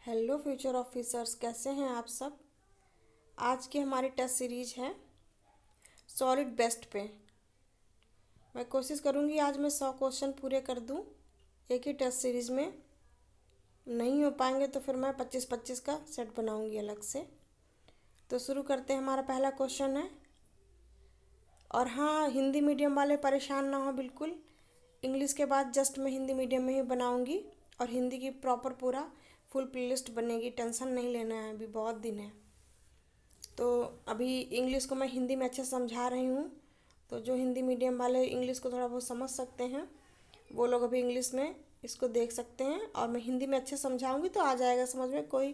Hello future officers, कैसे हैं आप सब। आज की हमारी टेस्ट सीरीज है सॉलिड बेस्ट पे। मैं कोशिश करूंगी आज मैं 100 क्वेश्चन पूरे कर दूं एक ही टेस्ट सीरीज में। नहीं हो पाएंगे तो फिर मैं 25-25 का सेट बनाऊंगी अलग से। तो शुरू करते हैं। हमारा पहला क्वेश्चन है, और हाँ, हिंदी मीडियम वाले परेशान ना हो बिल्कुल। इंग्लिश के बाद जस्ट मैं हिंदी मीडियम में ही बनाऊंगी, और हिंदी की प्रॉपर पूरा फुल प्लेलिस्ट बनेगी। टेंशन नहीं लेना है, अभी बहुत दिन है। तो अभी इंग्लिश को मैं हिंदी में अच्छे से समझा रही हूँ, तो जो हिंदी मीडियम वाले इंग्लिश को थोड़ा बहुत समझ सकते हैं वो लोग अभी इंग्लिश में इसको देख सकते हैं, और मैं हिंदी में अच्छे समझाऊंगी तो आ जाएगा समझ में, कोई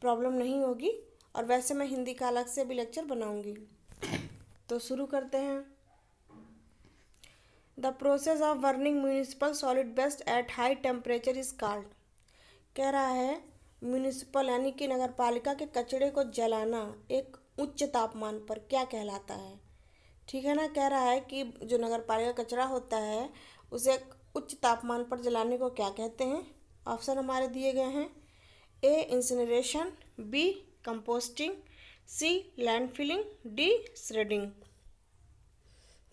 प्रॉब्लम नहीं होगी। और वैसे मैं हिंदी का अलग से अभी लेक्चर बनाऊंगी। तो शुरू करते हैं। The process of burning municipal solid waste at high temperature is called. कह रहा है म्यूनिसिपल यानी कि नगर पालिका के कचरे को जलाना एक उच्च तापमान पर क्या कहलाता है। ठीक है ना। कह रहा है कि जो नगर पालिका कचरा होता है उसे एक उच्च तापमान पर जलाने को क्या कहते हैं। ऑप्शन हमारे दिए गए हैं। ए इंसिनरेशन, बी कंपोस्टिंग, सी लैंडफिलिंग, डी श्रेडिंग।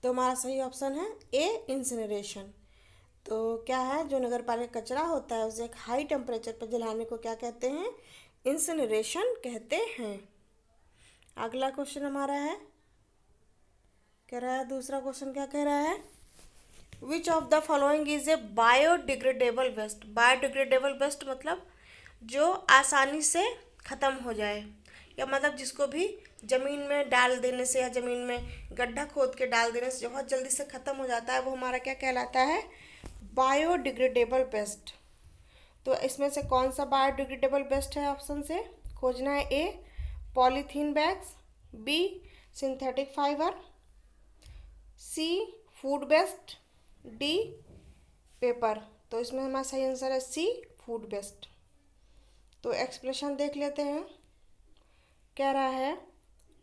तो हमारा सही ऑप्शन है ए इंसिनरेशन। तो क्या है, जो नगर पालिका कचरा होता है उसे एक हाई टेम्परेचर पर जलाने को क्या कहते हैं, इंसिनरेशन कहते हैं। अगला क्वेश्चन हमारा है, कह रहा है दूसरा क्वेश्चन क्या कह रहा है, which of the following is a biodegradable waste. Biodegradable waste मतलब जो आसानी से ख़त्म हो जाए, या मतलब जिसको भी ज़मीन में डाल देने से या ज़मीन में गड्ढा खोद के डाल देने से बहुत जल्दी से ख़त्म हो जाता है, वो हमारा क्या कहलाता है, बायोडिग्रेडेबल वेस्ट। तो इसमें से कौन सा बायोडिग्रेडेबल वेस्ट है, ऑप्शन से खोजना है। A polythene bags, B synthetic fibre, C food waste, D paper. तो इसमें हमारा सही आंसर है सी फूड वेस्ट। तो एक्सप्लेनेशन देख लेते हैं। कह रहा है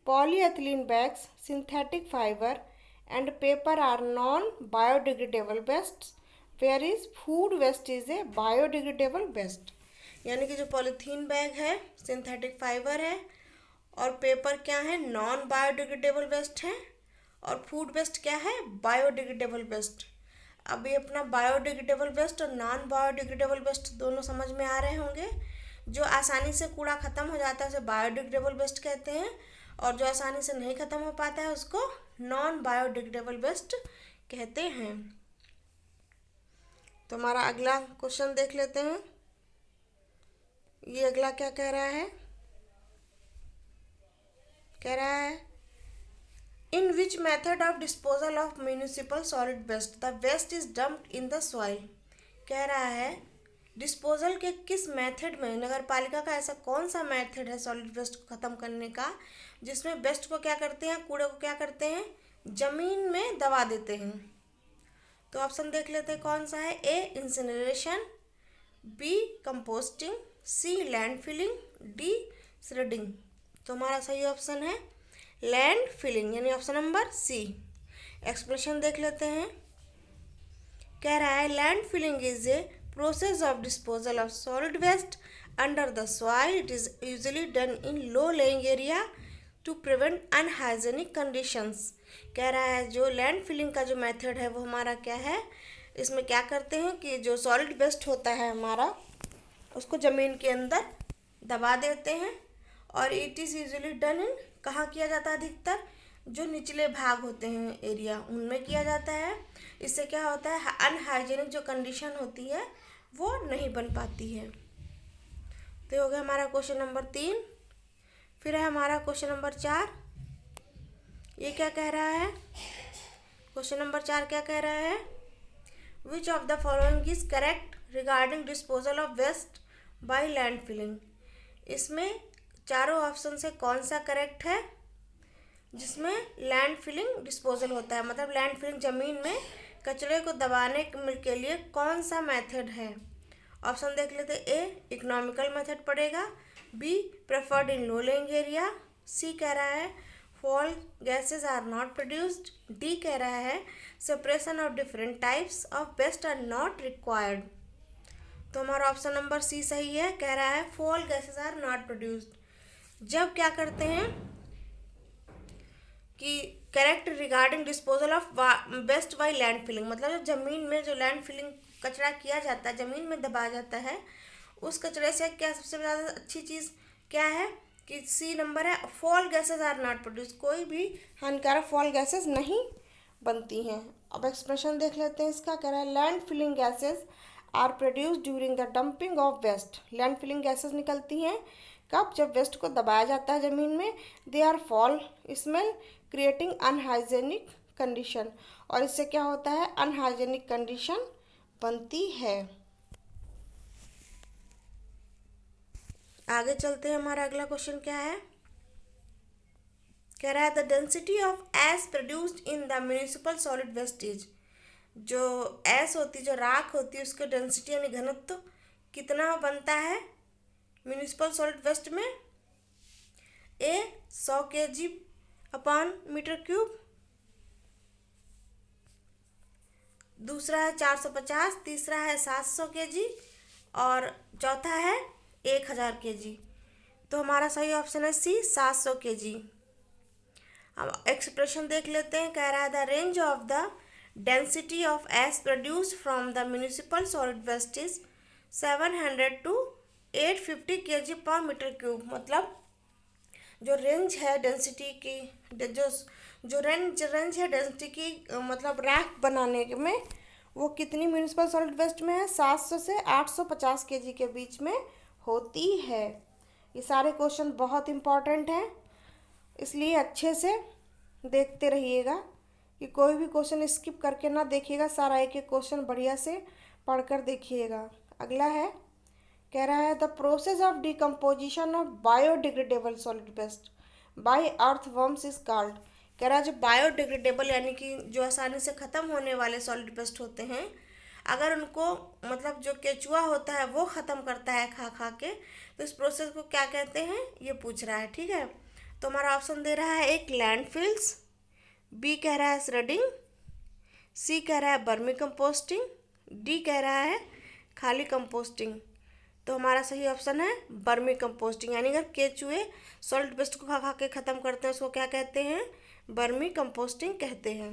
polyethylene bags, synthetic fibre and paper are non biodegradable waste, where is food waste is a biodegradable waste. यानी कि जो पॉलीथीन बैग है, सिंथेटिक फाइबर है, और पेपर क्या है, नॉन बायोडिग्रेडेबल वेस्ट है, और फूड वेस्ट क्या है, बायोडिग्रेडेबल वेस्ट। अभी अपना बायोडिग्रेडेबल वेस्ट और नॉन बायोडिग्रेडेबल वेस्ट दोनों समझ में आ रहे होंगे। जो आसानी से कूड़ा ख़त्म हो जाता है उसे बायोडिग्रेडेबल वेस्ट कहते हैं, और जो आसानी से नहीं ख़त्म हो पाता है उसको नॉन बायोडिग्रेडेबल वेस्ट कहते हैं। तो हमारा अगला क्वेश्चन देख लेते हैं। ये अगला क्या कह रहा है, कह रहा है in which method of disposal of municipal solid waste the waste is dumped in the soil. कह रहा है डिस्पोजल के किस मेथड में, नगर पालिका का ऐसा कौन सा मेथड है सॉलिड वेस्ट को ख़त्म करने का, जिसमें वेस्ट को क्या करते हैं, कूड़े को क्या करते हैं, ज़मीन में दबा देते हैं। तो ऑप्शन देख लेते हैं कौन सा है। A incineration, B composting, C land filling, D shredding. तो हमारा सही ऑप्शन है लैंड फिलिंग, यानी ऑप्शन नंबर सी। एक्सप्लेनेशन देख लेते हैं। कह रहा है land filling is a process of disposal of solid waste under the soil. It is usually done in low lying area to prevent unhygienic conditions. कह रहा है जो लैंड फिलिंग का जो मेथड है वो हमारा क्या है, इसमें क्या करते हैं कि जो सॉलिड वेस्ट होता है हमारा उसको ज़मीन के अंदर दबा देते हैं, और इट इज़ यूजुअली डन इन, कहाँ किया जाता है अधिकतर, जो निचले भाग होते हैं एरिया उनमें किया जाता है। इससे क्या होता है, अनहाइजेनिक जो कंडीशन होती है वो नहीं बन पाती है। तो हो गया हमारा क्वेश्चन नंबर 3। फिर है हमारा क्वेश्चन नंबर 4। ये क्या कह रहा है, क्वेश्चन नंबर 4 क्या कह रहा है, which of the following is correct regarding disposal of waste by land filling. इसमें चारों ऑप्शन से कौन सा करेक्ट है जिसमें लैंड फिलिंग डिस्पोजल होता है, मतलब लैंड फिलिंग ज़मीन में कचरे को दबाने के लिए कौन सा मेथड है। ऑप्शन देख लेते। ए इकोनॉमिकल मेथड पड़ेगा, B preferred in low lying area, C कह रहा है foul gases are not produced, D कह रहा है separation of different types of waste are not required. तो हमारा ऑप्शन नंबर सी सही है। कह रहा है foul gases are not produced. जब क्या करते हैं कि correct regarding disposal of waste by land filling, मतलब जमीन में जो लैंड फिलिंग कचरा किया जाता है, जमीन में दबाया जाता है, उस कचरे से क्या सबसे ज़्यादा अच्छी चीज़ क्या है कि सी नंबर है, foul gases are not produce. कोई भी हानिकारक फॉल गैसेस नहीं बनती हैं। अब एक्सप्रेशन देख लेते हैं इसका। कह रहा है land filling gases are produce during the dumping of waste. Land filling gases निकलती हैं कब? जब वेस्ट को दबाया जाता है ज़मीन में। They are foul smell creating unhygienic condition, और इससे क्या होता है? अनहाइजेनिक कंडीशन बनती है। आगे चलते हैं। हमारा अगला क्वेश्चन क्या है? कह रहा है the density of ash produced in the municipal solid waste is. जो एस होती है, जो राख होती है, उसकी डेंसिटी यानी घनत्व कितना बनता है म्यूनिसिपल सॉलिड वेस्ट में? ए 100 kg अपॉन मीटर क्यूब, दूसरा है 450, तीसरा है 700 kg और चौथा है 1000 kg। तो हमारा सही ऑप्शन है सी 700 kg। अब एक्सप्रेशन देख लेते हैं। कह रहा है the range of the density of ash produced from the municipal solid waste is 700 to 850 kg per metre cube. मतलब जो रेंज है डेंसिटी की, जो रेंज है डेंसिटी की, मतलब राख बनाने में, वो कितनी म्यूनिसिपल सॉलिड वेस्ट में है? 700 से 850 kg के बीच में होती है। ये सारे क्वेश्चन बहुत इम्पॉर्टेंट हैं, इसलिए अच्छे से देखते रहिएगा कि कोई भी क्वेश्चन स्किप करके ना देखिएगा, सारा एक एक क्वेश्चन बढ़िया से पढ़कर देखिएगा। अगला है, कह रहा है the process of decomposition of biodegradable solid waste by earthworms is called. कह रहा है जो बायोडिग्रेडेबल यानी कि जो आसानी से ख़त्म होने वाले सॉलिड वेस्ट होते हैं, अगर उनको मतलब जो केचुआ होता है वो ख़त्म करता है खा खा के, तो इस प्रोसेस को क्या कहते हैं ये पूछ रहा है। ठीक है, तो हमारा ऑप्शन दे रहा है एक लैंडफिल्स, बी कह रहा है श्रेडिंग, सी कह रहा है बर्मी कंपोस्टिंग, डी कह रहा है खाली कंपोस्टिंग। तो हमारा सही ऑप्शन है बर्मी कंपोस्टिंग, यानी अगर केचुए सॉलिड वेस्ट को खा खा के ख़त्म करते हैं उसको क्या कहते हैं? बर्मी कंपोस्टिंग कहते हैं।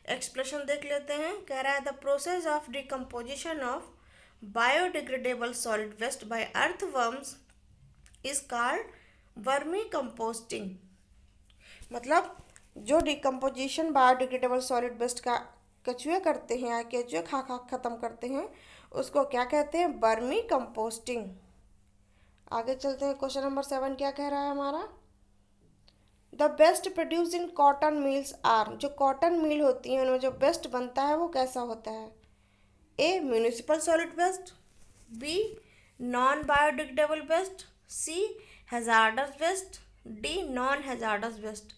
एक्सप्रेशन देख लेते हैं। कह रहा है the process of decomposition of biodegradable solid waste by earthworms is called vermi composting. मतलब जो डिकम्पोजिशन बायोडिग्रेडेबल सॉलिड वेस्ट का कचुए करते हैं या केचुए खा खा ख़त्म करते हैं उसको क्या कहते हैं? बर्मी कंपोस्टिंग। आगे चलते हैं। क्वेश्चन नंबर 7 क्या कह रहा है हमारा? The waste produce in cotton mills are. जो कॉटन मिल होती हैं उनमें जो बेस्ट बनता है वो कैसा होता है? A municipal solid waste, B non biodegradable waste, C hazardous waste, D non hazardous waste.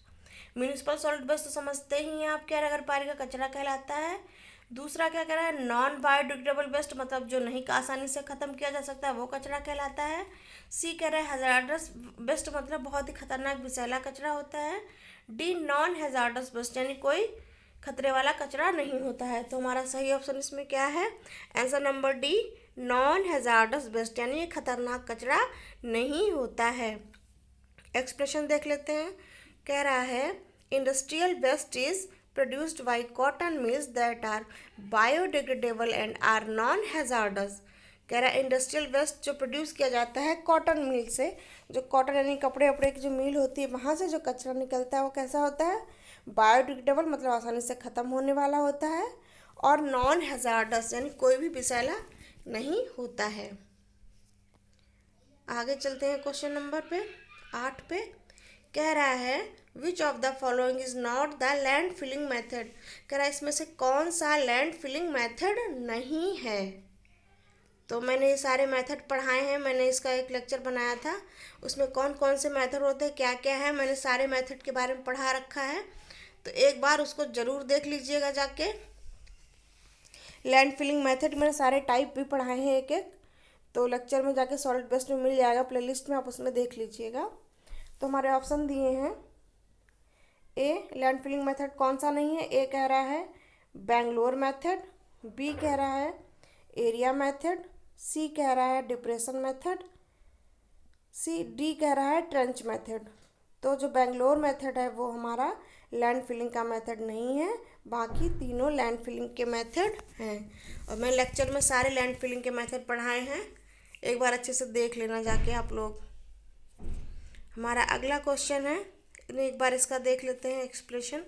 Municipal solid waste तो समझते ही हैं आप, क्या नगर पालिका कचरा कहलाता है। दूसरा क्या कह रहा है? नॉन बायोडिग्रेडेबल वेस्ट, मतलब जो नहीं आसानी से ख़त्म किया जा सकता है वो कचरा कहलाता है। सी कह रहा है हैजार्डस वेस्ट, मतलब बहुत ही खतरनाक विषैला कचरा होता है। डी नॉन हैजार्डस वेस्ट, यानी कोई खतरे वाला कचरा नहीं होता है। तो हमारा सही ऑप्शन इसमें क्या है? Answer number D non hazardous waste, यानी ये खतरनाक कचरा नहीं होता है। एक्सप्रेशन देख लेते हैं। कह रहा है industrial waste is produced by cotton mills that are biodegradable and are non-hazardous। कह रहा है इंडस्ट्रियल वेस्ट जो प्रोड्यूस किया जाता है कॉटन मिल से, जो कॉटन यानी कपड़े वपड़े की जो मिल होती है वहाँ से जो कचरा निकलता है वो कैसा होता है? बायोडिग्रेडेबल, मतलब आसानी से ख़त्म होने वाला होता है, और नॉन हैजार्डस यानी कोई भी विषैला नहीं होता है। आगे चलते हैं क्वेश्चन नंबर 8 पे। कह रहा है which of the following is not the land filling method. कह रहा है इसमें से कौन सा लैंड फिलिंग मेथड नहीं है। तो मैंने ये सारे मेथड पढ़ाए हैं, मैंने इसका एक लेक्चर बनाया था, उसमें कौन कौन से मेथड होते हैं, क्या क्या है, मैंने सारे मेथड के बारे में पढ़ा रखा है। तो एक बार उसको ज़रूर देख लीजिएगा जाके। लैंड फिलिंग मेथड मैंने सारे टाइप भी पढ़ाए हैं एक एक, तो लेक्चर में जाके सॉलिड वेस्ट में मिल जाएगा प्लेलिस्ट में, आप उसमें देख लीजिएगा। तो हमारे ऑप्शन दिए हैं। ए लैंड फिलिंग मेथड कौन सा नहीं है? ए कह रहा है बेंगलोर मेथड, बी कह रहा है एरिया मेथड, सी कह रहा है डिप्रेशन मेथड, डी कह रहा है ट्रेंच मेथड। तो जो बेंगलोर मेथड है वो हमारा लैंड फिलिंग का मेथड नहीं है, बाकी तीनों लैंड फिलिंग के मेथड हैं। और मैं लेक्चर में सारे लैंड फिलिंग के मेथड पढ़ाए हैं, एक बार अच्छे से देख लेना जाके आप लोग। हमारा अगला क्वेश्चन है, एक बार इसका देख लेते हैं explanation.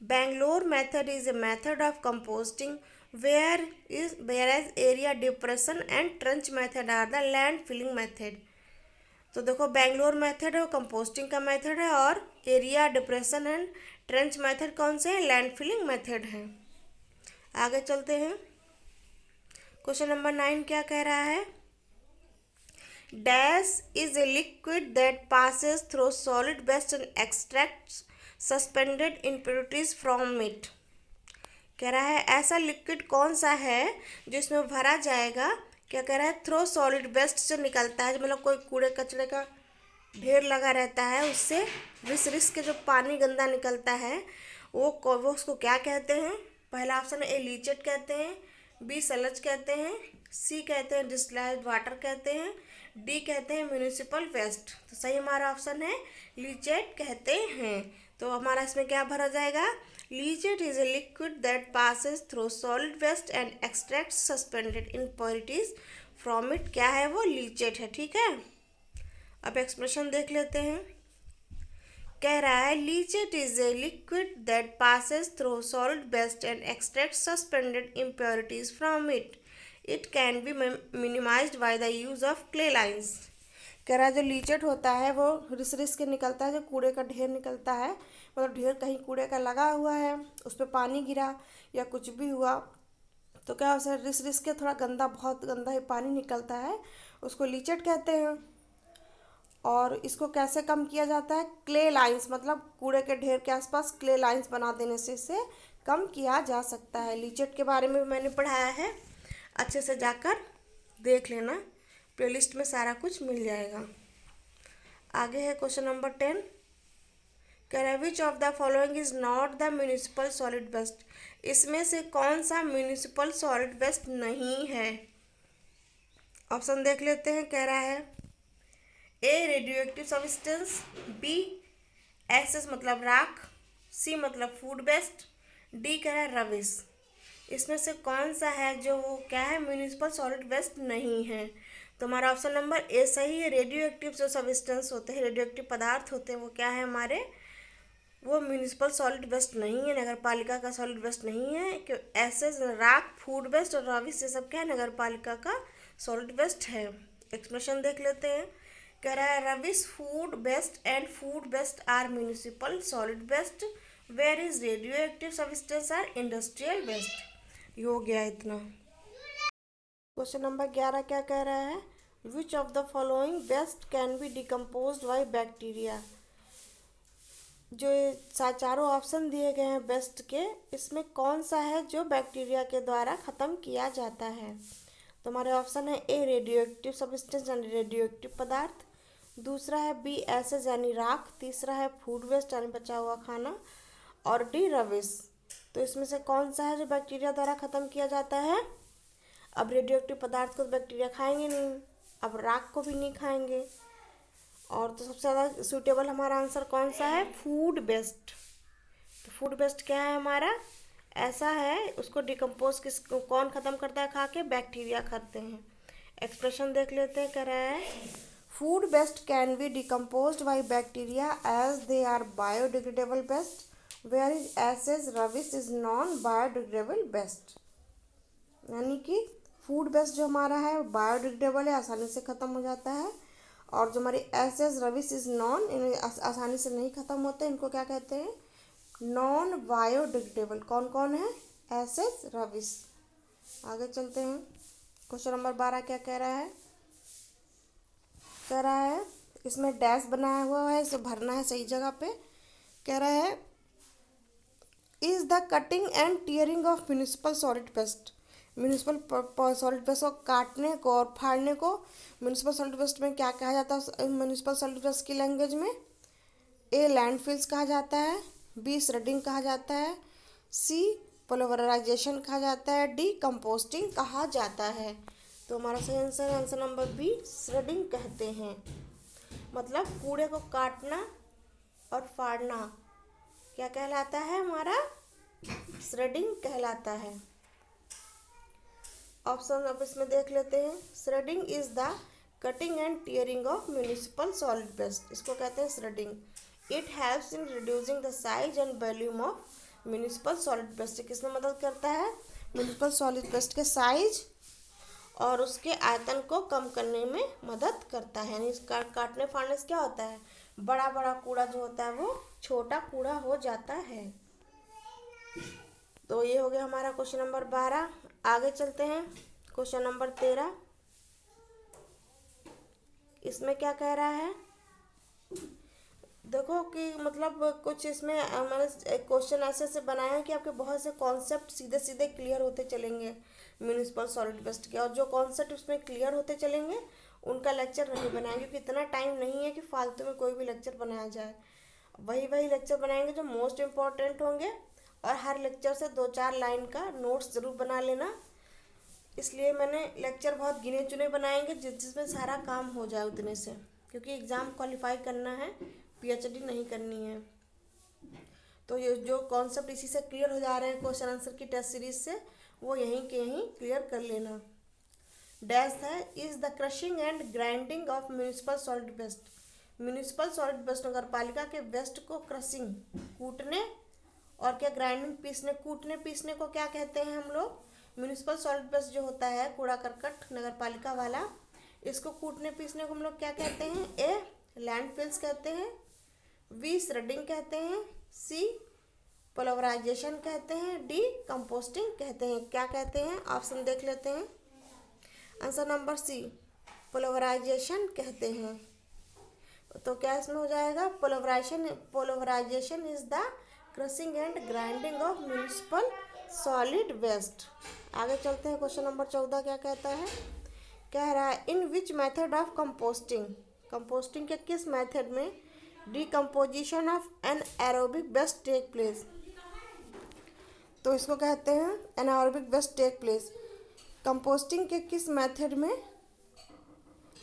Bangalore method is a method of composting where as area depression and trench method are the land filling method. तो देखो बेंगलोर मेथड है वो कंपोस्टिंग का मेथड है, और area depression and trench method कौन से हैं? लैंड फिलिंग मेथड है। आगे चलते हैं। क्वेश्चन नंबर 9 क्या कह रहा है? Dash is a liquid that passes through solid waste and extracts suspended impurities from it. कह रहा है ऐसा लिक्विड कौन सा है जिसमें भरा जाएगा, क्या कह रहा है, थ्रो सॉलिड वेस्ट से निकलता है, मतलब कोई कूड़े कचरे का ढेर लगा रहता है, उससे रिस के जो पानी गंदा निकलता है वो उसको क्या कहते हैं? पहला ऑप्शन है ए लीचेट कहते हैं, बी सलज कहते हैं, सी कहते हैं डिस्टिल्ड वाटर कहते हैं, डी कहते हैं म्यूनिसिपल वेस्ट। तो सही हमारा ऑप्शन है लीचेट कहते हैं। तो हमारा इसमें क्या भरा जाएगा? Leachate is a liquid that passes through solid waste and extracts suspended impurities from it. क्या है वो? लीचेट है। ठीक है, अब एक्सप्रेशन देख लेते हैं। कह रहा है leachate is a liquid that passes through solid waste and extracts suspended impurities from it. It can be minimised by the use of clay lines. कह रहा है जो लीचेट होता है वो रिस के निकलता है, जो कूड़े का ढेर निकलता है, मतलब ढेर कहीं कूड़े का लगा हुआ है, उस पर पानी गिरा या कुछ भी हुआ तो क्या उसे रिस के थोड़ा गंदा, बहुत गंदा ही पानी निकलता है, उसको लीचेट कहते हैं। और इसको कैसे कम किया जाता है? क्ले लाइंस, मतलब कूड़े के ढेर के आसपास क्ले लाइंस बना देने से इसे कम किया जा सकता है। लीचेट के बारे में मैंने पढ़ाया है, अच्छे से जाकर देख लेना, प्लेलिस्ट में सारा कुछ मिल जाएगा। आगे है क्वेश्चन नंबर 10। कह रहा है which of the following is not the municipal solid waste. इसमें से कौन सा म्यूनिसिपल सॉलिड वेस्ट नहीं है? ऑप्शन देख लेते हैं। कह रहा है A radioactive substance, B ashes मतलब राख, सी मतलब फूड वेस्ट, डी कह रहा है रविश। इसमें से कौन सा है जो वो क्या है? म्यूनिसिपल सॉलिड वेस्ट नहीं है। तो हमारा ऑप्शन नंबर ए सही है। रेडियो एक्टिव जो सब्सटेंस होते हैं, रेडियो एक्टिव पदार्थ होते हैं, वो क्या है हमारे? वो म्यूनिसिपल सॉलिड वेस्ट नहीं है, नगर पालिका का सॉलिड वेस्ट नहीं है। क्यों? ऐसे राख, फूड वेस्ट और रविश ये सब क्या है? नगर पालिका का सॉलिड वेस्ट है। एक्सप्रेशन देख लेते हैं। कह रहा है rubbish, food waste and food waste are municipal solid waste where is radioactive substance are industrial waste. ये हो गया इतना। क्वेश्चन नंबर 11 क्या कह रहा है? Which of the following waste can be decompose by bacteria. जो चारों ऑप्शन दिए गए हैं वेस्ट के, इसमें कौन सा है जो बैक्टीरिया के द्वारा ख़त्म किया जाता है? तो हमारे ऑप्शन है ए रेडियो एक्टिव सब्सटेंस यानी रेडियो एक्टिव पदार्थ, दूसरा है बी एसेज यानी राख, तीसरा है फूड वेस्ट यानी बचा हुआ खाना, और डी रविश। तो इसमें से कौन सा है जो बैक्टीरिया द्वारा ख़त्म किया जाता है? अब रेडियो एक्टिव पदार्थ को तो बैक्टीरिया खाएंगे नहीं, अब राख को भी नहीं खाएंगे, और तो सबसे ज़्यादा सूटेबल हमारा आंसर कौन सा है? Food waste. तो फूड वेस्ट क्या है हमारा? ऐसा है, उसको डिकम्पोज कौन ख़त्म करता है खा के? बैक्टीरिया खाते हैं। एक्सप्रेशन देख लेते हैं। कह रहा है food waste can be decompose by bacteria as they are biodegradable waste where is ashes rubbish is non biodegradable waste. यानी कि फूड वेस्ट जो हमारा है बायोडिग्रेडेबल है, आसानी से ख़त्म हो जाता है, और जो हमारी एसेज रविश इज नॉन, इन्हें आसानी से नहीं ख़त्म होते, इनको क्या कहते हैं? Non biodegradable. कौन कौन है? एसेज रविश। आगे चलते हैं। क्वेश्चन नंबर 12 क्या कह रहा है? कह रहा है इसमें डैश बनाया हुआ है, इसे भरना है सही जगह पे। कह रहा है is the cutting and tearing of municipal solid waste. Municipal solid waste को काटने को और फाड़ने को म्यूनिसिपल सॉलिड वेस्ट में क्या कहा जाता है? म्यूनिसिपल सॉलिड वेस्ट की लैंग्वेज में ए लैंडफिल्स कहा जाता है, बी श्रेडिंग कहा जाता है, सी पोलराइजेशन कहा जाता है, डी कंपोस्टिंग कहा जाता है। तो हमारा सही आंसर है आंसर नंबर बी, श्रेडिंग कहते हैं। मतलब कूड़े को काटना और फाड़ना क्या कहलाता है हमारा, श्रेडिंग कहलाता है। ऑप्शन अब इसमें देख लेते हैं। Shredding is the cutting and tearing of municipal solid waste, इसको कहते हैं shredding. It helps in reducing the size and volume of municipal solid waste. किसमें मदद करता है, म्यूनिसिपल सॉलिड वेस्ट के साइज और उसके आयतन को कम करने में मदद करता है। यानी काटने फाड़ने से क्या होता है, बड़ा बड़ा कूड़ा जो होता है वो छोटा कूड़ा हो जाता है। तो ये हो गया हमारा क्वेश्चन नंबर 12। आगे चलते हैं क्वेश्चन नंबर 13। इसमें क्या कह रहा है, देखो कि मतलब कुछ इसमें मैंने क्वेश्चन ऐसे बनाए हैं कि आपके बहुत से कॉन्सेप्ट सीधे सीधे क्लियर होते चलेंगे म्यूनिसिपल सॉलिड वेस्ट के, और जो कॉन्सेप्ट उसमें क्लियर होते चलेंगे उनका लेक्चर नहीं बनाएंगे, क्योंकि इतना टाइम नहीं है कि फालतू में कोई भी लेक्चर बनाया जाए। वही लेक्चर बनाएंगे जो मोस्ट इम्पॉर्टेंट होंगे, और हर लेक्चर से 2-4 लाइन का नोट्स ज़रूर बना लेना। इसलिए मैंने लेक्चर बहुत गिने चुने बनाएंगे जिसमें सारा काम हो जाए उतने से, क्योंकि एग्ज़ाम क्वालिफाई करना है, पीएचडी नहीं करनी है। तो ये जो कॉन्सेप्ट इसी से क्लियर हो जा रहे हैं क्वेश्चन आंसर की टेस्ट सीरीज से, वो यहीं के यहीं क्लियर कर लेना। डैश है, is the crushing and grinding of municipal solid waste. Municipal solid waste नगर पालिका के वेस्ट को क्रशिंग कूटने और क्या ग्राइंडिंग पीसने, कूटने पीसने को क्या कहते हैं हम लोग, म्यूनिसिपल सॉलिड वेस्ट जो होता है कूड़ा करकट नगर पालिका वाला, इसको कूटने पीसने को हम लोग क्या कहते हैं, ए लैंडफिल्स कहते हैं, बी श्रेडिंग कहते हैं, सी पोलवराइजेशन कहते हैं, डी कंपोस्टिंग कहते हैं। क्या कहते हैं, ऑप्शन देख लेते हैं। आंसर नंबर सी, पोलवराइजेशन कहते हैं। तो क्या इसमें हो जाएगा, pulverisation is the crushing and grinding of municipal solid waste. आगे चलते हैं क्वेश्चन नंबर 14 क्या कहता है, कह रहा है in which method of composting, composting के किस मेथड में decomposition of anaerobic waste take place. तो इसको कहते हैं anaerobic waste take place. Composting के किस मेथड में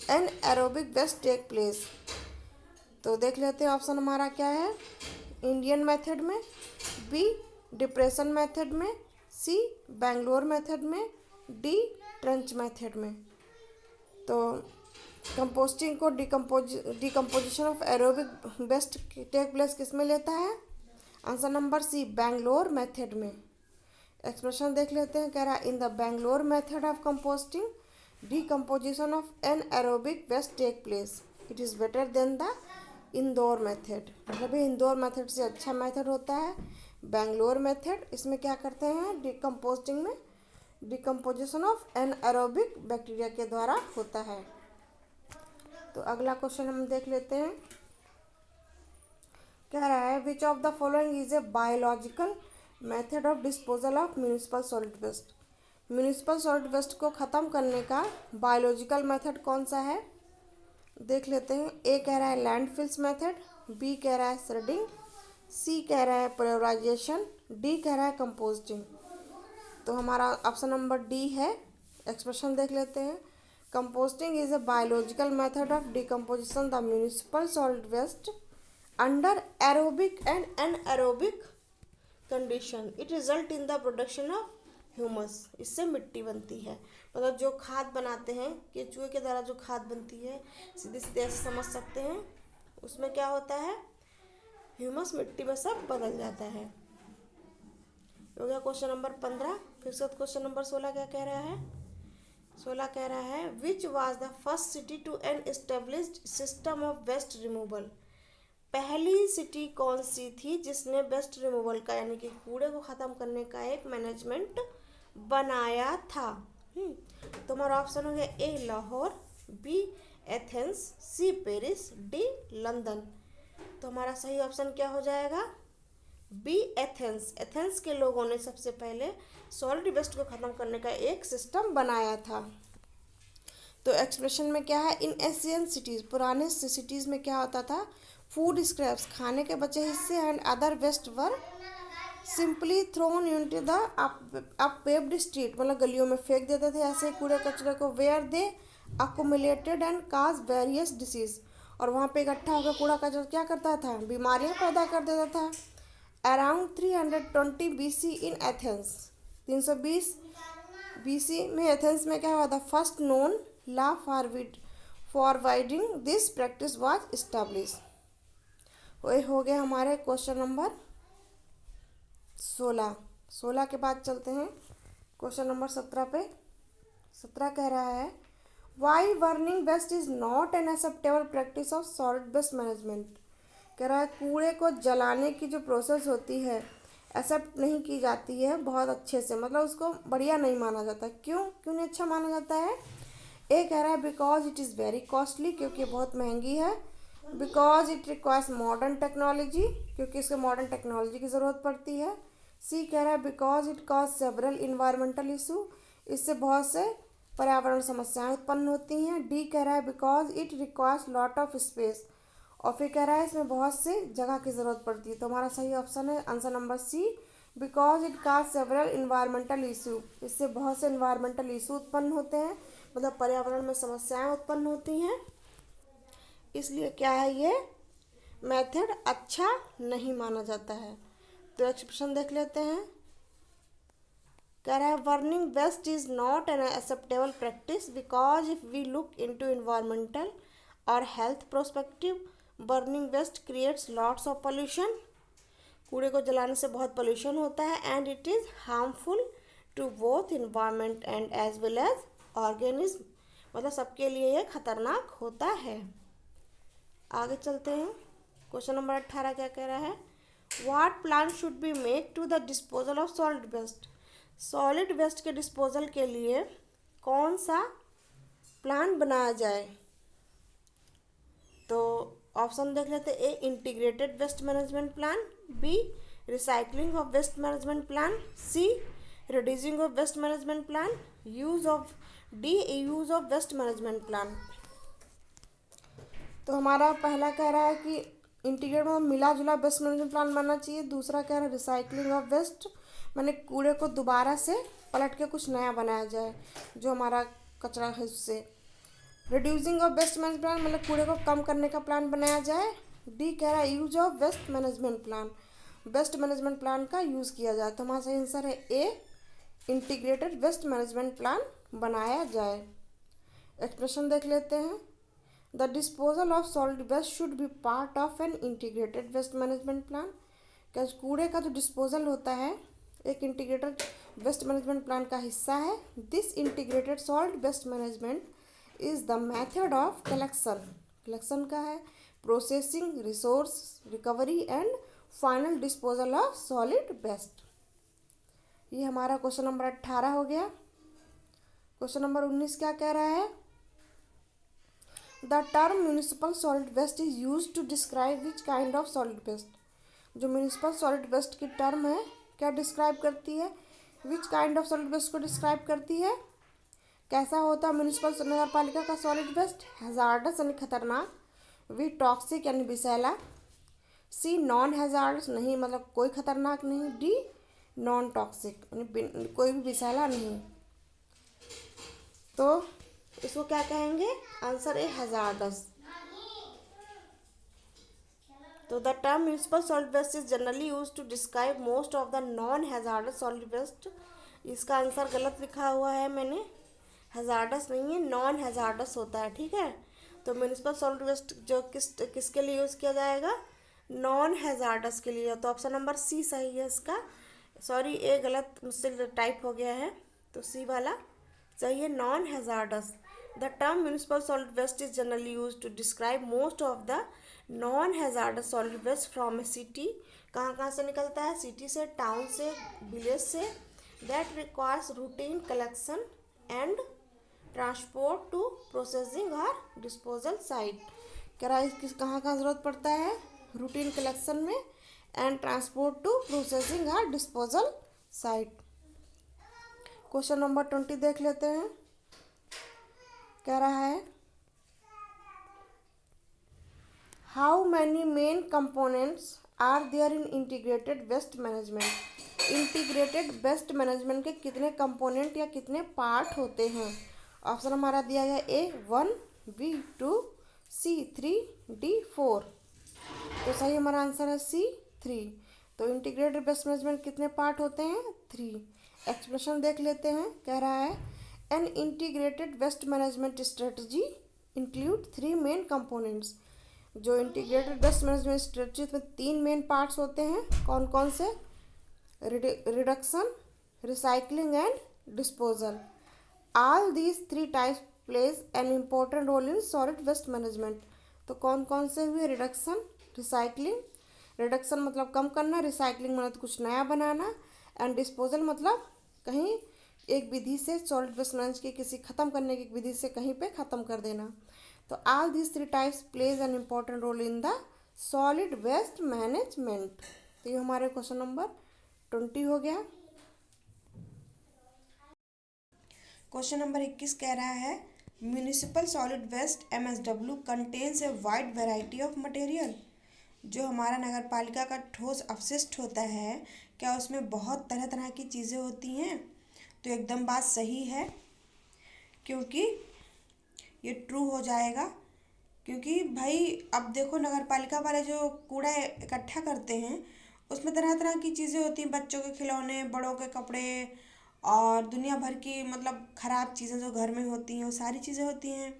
एनारोबिक वेस्ट टेक प्लेस। तो देख लेते हैं ऑप्शन हमारा क्या है, इंडियन मेथड में, बी डिप्रेशन मेथड में, सी बेंगलोर मेथड में, डी ट्रंच मेथड में। तो कंपोस्टिंग को decomposition of aerobic waste take place किस में लेता है, answer number C Bangalore method में। एक्सप्रेशन देख लेते हैं, कह रहा है in the Bangalore method of composting decomposition of an aerobic waste take place, it is better than the Indore method. मतलब ये इंदौर मेथड से अच्छा मेथड होता है बेंगलोर मेथड। इसमें क्या करते हैं, डिकम्पोस्टिंग में decomposition of an aerobic bacteria के द्वारा होता है। तो अगला क्वेश्चन हम देख लेते हैं, कह रहा है which of the following is a biological method of disposal of municipal solid waste. Municipal solid waste को ख़त्म करने का बायोलॉजिकल मेथड कौन सा है, देख लेते हैं। ए कह रहा है लैंडफिल्स मेथड, बी कह रहा है श्रेडिंग, सी कह रहा है पोलराइजेशन, डी कह रहा है कंपोस्टिंग। तो हमारा ऑप्शन नंबर डी है। एक्सप्रेशन देख लेते हैं, composting is a biological method of decomposition the municipal solid waste under aerobic and anaerobic condition, it result in the production of humus. इससे मिट्टी बनती है, मतलब जो खाद बनाते हैं, केचुए के द्वारा जो खाद बनती है, सीधे सीधे ऐसे समझ सकते हैं, उसमें क्या होता है, ह्यूमस मिट्टी में सब बदल जाता है। हो गया क्वेश्चन नंबर 15। फिर से क्वेश्चन नंबर 16 क्या कह रहा है, 16 कह रहा है which was the first city to an established system of waste removal. पहली सिटी कौन सी थी जिसने वेस्ट रिमूवल का यानी कि कूड़े को ख़त्म करने का एक मैनेजमेंट बनाया था। तो हमारा ऑप्शन हो गया A Lahore, B Athens, C Paris, D London. तो हमारा सही ऑप्शन क्या हो जाएगा, बी एथेंस। एथेंस के लोगों ने सबसे पहले सॉलिड वेस्ट को ख़त्म करने का एक सिस्टम बनाया था। तो एक्सप्रेशन में क्या है, इन एशियन सिटीज़, पुराने सिटीज़ में क्या होता था, फूड स्क्रैप्स, खाने के बचे हिस्से and other waste were simply thrown into the unswept street, मतलब गलियों में फेंक देते थे ऐसे कूड़े कचरे को, where they accumulated and cause various disease, और वहाँ पे इकट्ठा होकर कूड़ा कचरा क्या करता था, बीमारियाँ पैदा कर देता था। Around 320 BC in Athens, 320 BC में एथेंस में क्या हुआ था, first known law forwarding this practice was establish. वही हो गया हमारे क्वेश्चन नंबर 16 के बाद चलते हैं क्वेश्चन नंबर 17 पे। 17 कह रहा है why burning waste is not an acceptable practice of solid waste management. कह रहा है कूड़े को जलाने की जो प्रोसेस होती है एक्सेप्ट नहीं की जाती है बहुत अच्छे से, मतलब उसको बढ़िया नहीं माना जाता। क्यों नहीं अच्छा माना जाता है? ए कह रहा है because it is very costly, क्योंकि बहुत महंगी है। Because it requires modern technology, क्योंकि इसको मॉडर्न टेक्नोलॉजी की ज़रूरत पड़ती है। सी कह रहा है because it cause several environmental issue, इससे बहुत से पर्यावरण समस्याएं उत्पन्न होती हैं। डी कह रहा है because it requires lot of space, और फिर कह रहा है इसमें बहुत से जगह की ज़रूरत पड़ती है। तो हमारा सही ऑप्शन है answer number C, because it cause several environmental issue, इससे बहुत से इन्वायरमेंटल इशू उत्पन्न होते हैं, मतलब पर्यावरण में समस्याएं उत्पन्न होती हैं, इसलिए क्या है ये मेथड अच्छा नहीं माना जाता है। तो एक्सप्रेशन देख लेते हैं। कह रहा है burning waste is not an acceptable practice because if we look into environmental और health prospective, burning waste creates lots of pollution, कूड़े को जलाने से बहुत पोल्यूशन होता है, and it is harmful to both environment and as well as organism, मतलब सबके लिए ये खतरनाक होता है। आगे चलते हैं। क्वेश्चन नंबर 18 क्या कह रहा है, what plan should be make to the disposal of solid waste. Solid waste के डिस्पोजल के लिए कौन सा प्लान बनाया जाए? तो ऑप्शन देख लेते हैं। A integrated waste management plan, B recycling of waste management plan, C reducing of waste management plan, use of waste management plan. तो हमारा पहला कह रहा है कि इंटीग्रेट में मिला जुला वेस्ट मैनेजमेंट प्लान बनना चाहिए। दूसरा कह रहा है रिसाइकलिंग ऑफ वेस्ट, मैंने कूड़े को दोबारा से पलट के कुछ नया बनाया जाए, जो हमारा कचरा है उससे। Reducing of waste management plan, मतलब कूड़े को कम करने का प्लान बनाया जाए। डी कह रहा है use of waste management plan, waste management plan का यूज़ किया जाए। तो हमारा सही आंसर है A integrated waste management plan बनाया जाए। एक्सप्रेशन देख लेते हैं। The disposal of solid waste should be part of an integrated waste management plan. क्या कूड़े का जो डिस्पोजल होता है एक इंटीग्रेटेड वेस्ट मैनेजमेंट प्लान का हिस्सा है। This integrated solid waste management is the method of collection का है, processing, resource recovery and final disposal of solid waste. ये हमारा क्वेश्चन नंबर 18 हो गया। क्वेश्चन नंबर 19 क्या कह रहा है, the term municipal solid waste is use to describe which kind of solid waste. जो म्यूनिसिपल सॉलिड वेस्ट की टर्म है क्या डिस्क्राइब करती है, which kind of solid waste को डिस्क्राइब करती है। कैसा होता है म्यूनिसिपल नगर पालिका का सॉलिड वेस्ट, हैजार्डस यानी खतरनाक, वी टॉक्सिक यानी विषैला, सी नॉन हैजार्डस नहीं मतलब कोई खतरनाक नहीं, डी नॉन टॉक्सिक यानी कोई भी विषैला नहीं। तो इसको क्या कहेंगे, आंसर ए हैजार्डस। तो the term municipal solid waste is generally use to describe most of the non hazardous solid waste. इसका आंसर गलत लिखा हुआ है मैंने, हैजार्डस नहीं है, नॉन हैजार्डस होता है, ठीक है। तो म्यूनिसिपल सॉलिड वेस्ट जो किसके लिए यूज़ किया जाएगा, नॉन हैजार्डस के लिए। तो ऑप्शन नंबर सी सही है इसका, सॉरी ए गलत मुझसे टाइप हो गया है, तो सी वाला सही है, non hazardous. The term municipal solid waste is generally use to describe most of the non hazardous solid waste from a city. कहाँ से निकलता है, सिटी से, टाउन से, विलेज से, that requires routine collection and transport to processing और disposal site. कह रहा है किस कहाँ ज़रूरत पड़ता है, रूटीन कलेक्शन में एंड ट्रांसपोर्ट टू प्रोसेसिंग और डिस्पोजल साइट। क्वेश्चन नंबर 20 देख लेते हैं। कह रहा है how many main components are there in integrated waste management. Integrated waste management के कितने कंपोनेंट या कितने पार्ट होते हैं? ऑप्शन हमारा दिया गया ए 1, बी 2, सी 3, डी 4। तो सही हमारा आंसर है सी 3। तो इंटीग्रेटेड वेस्ट मैनेजमेंट कितने पार्ट होते हैं? 3। एक्सप्रेशन देख लेते हैं। कह रहा है an integrated waste management strategy include 3 main components. जो इंटीग्रेटेड वेस्ट मैनेजमेंट स्ट्रेटजी में 3 मेन पार्ट्स होते हैं। कौन कौन से? Reduction, recycling and disposal. All these 3 types plays an important role in solid waste management. तो कौन कौन से हुए? Reduction, recycling. रिडक्शन मतलब कम करना, रिसाइकलिंग मतलब कुछ नया बनाना, एंड डिस्पोजल मतलब कहीं एक विधि से सॉलिड वेस्ट मैनेज के किसी ख़त्म करने की विधि से कहीं पे ख़त्म कर देना। तो all this 3 types plays an important role in the solid waste management. तो ये हमारे क्वेश्चन नंबर 20 हो गया। क्वेश्चन नंबर 21 कह रहा है municipal solid waste MSW contains a wide variety of material. जो हमारा नगर पालिका का ठोस अपशिष्ट होता है, क्या उसमें बहुत तरह तरह की चीज़ें होती हैं? तो एकदम बात सही है, क्योंकि ये ट्रू हो जाएगा। क्योंकि भाई अब देखो नगर पालिका वाले जो कूड़ा इकट्ठा करते हैं उसमें तरह तरह की चीज़ें होती हैं, बच्चों के खिलौने, बड़ों के कपड़े और दुनिया भर की मतलब ख़राब चीज़ें जो घर में होती हैं वो सारी चीज़ें होती हैं।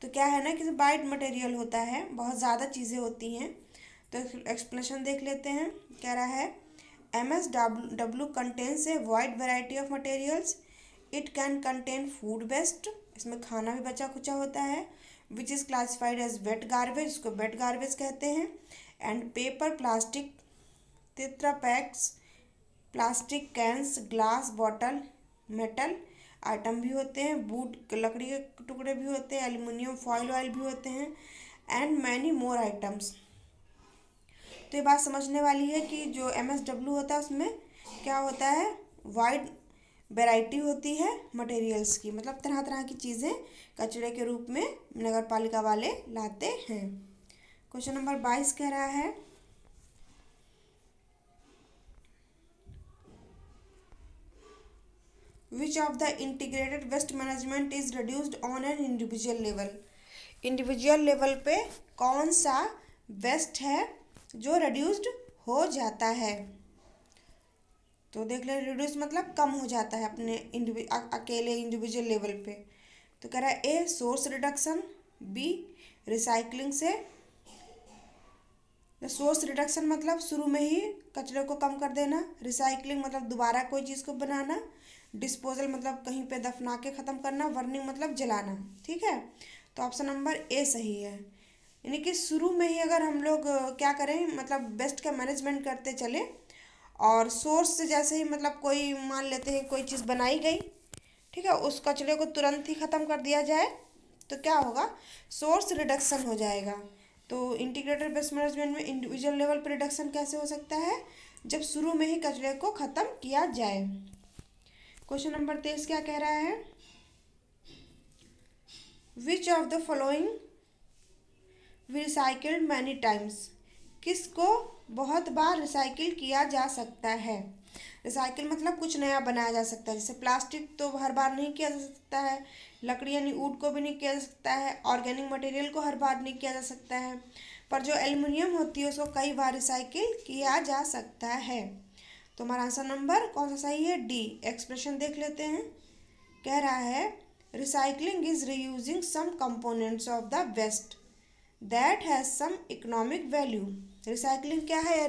तो क्या है ना कि वाइड मटेरियल होता है, बहुत ज़्यादा चीज़ें होती हैं। तो एक्सप्लेनेशन देख लेते हैं। कह रहा है MSW contains a wide variety of materials. It can contain food waste, इसमें खाना भी बचा खुचा होता है, which is classified as wet garbage, इसको वेट गार्बेज कहते हैं, and paper, plastic, tetra packs, plastic cans, glass bottle, metal item भी होते हैं, वुड लकड़ी के टुकड़े भी होते हैं, एल्युमिनियम फॉइल ऑयल भी होते हैं, एंड मैनी मोर आइटम्स। तो ये बात समझने वाली है कि जो MSW होता है उसमें क्या होता है? वाइड वैरायटी होती है मटेरियल्स की, मतलब तरह तरह की चीज़ें कचरे के रूप में नगर पालिका वाले लाते हैं। क्वेश्चन नंबर 22 कह रहा है which of the integrated waste management is reduced on an individual level. Individual level पे कौन सा वेस्ट है जो रिड्यूस्ड हो जाता है? तो देख ले, रिड्यूस मतलब कम हो जाता है अपने अकेले इंडिविजुअल लेवल पे। तो कह रहा है A source reduction, B recycling से। सोर्स रिडक्शन मतलब शुरू में ही कचरे को कम कर देना, रिसाइकलिंग मतलब दोबारा कोई चीज़ को बनाना, डिस्पोजल मतलब कहीं पे दफना के ख़त्म करना, बर्निंग मतलब जलाना। ठीक है, तो ऑप्शन नंबर ए सही है। यानी कि शुरू में ही अगर हम लोग क्या करें, मतलब वेस्ट का मैनेजमेंट करते चले और सोर्स से जैसे ही मतलब कोई मान लेते हैं कोई चीज़ बनाई गई, ठीक है, उस कचरे को तुरंत ही ख़त्म कर दिया जाए तो क्या होगा? सोर्स रिडक्शन हो जाएगा। तो इंटीग्रेटेड वेस्ट मैनेजमेंट में इंडिविजुअल लेवल पर रिडक्शन कैसे हो सकता है? जब शुरू में ही कचरे को ख़त्म किया जाए। क्वेश्चन नंबर 23 क्या कह रहा है? Which of the following recycled many times. किसको बहुत बार रिसाइकिल किया जा सकता है? रिसाइकिल मतलब कुछ नया बनाया जा सकता है। जैसे प्लास्टिक तो हर बार नहीं किया जा सकता है, लकड़ी यानी वुड को भी नहीं किया जा सकता है, ऑर्गेनिक मटेरियल को हर बार नहीं किया जा सकता है, पर जो एल्युमिनियम होती है उसको कई बार रिसाइकिल किया जा सकता है। तो हमारा आंसर नंबर कौन सा सही है? डी। एक्सप्रेशन देख लेते हैं। कह रहा है recycling is reusing some components of the waste that has some economic value. Recycling क्या है?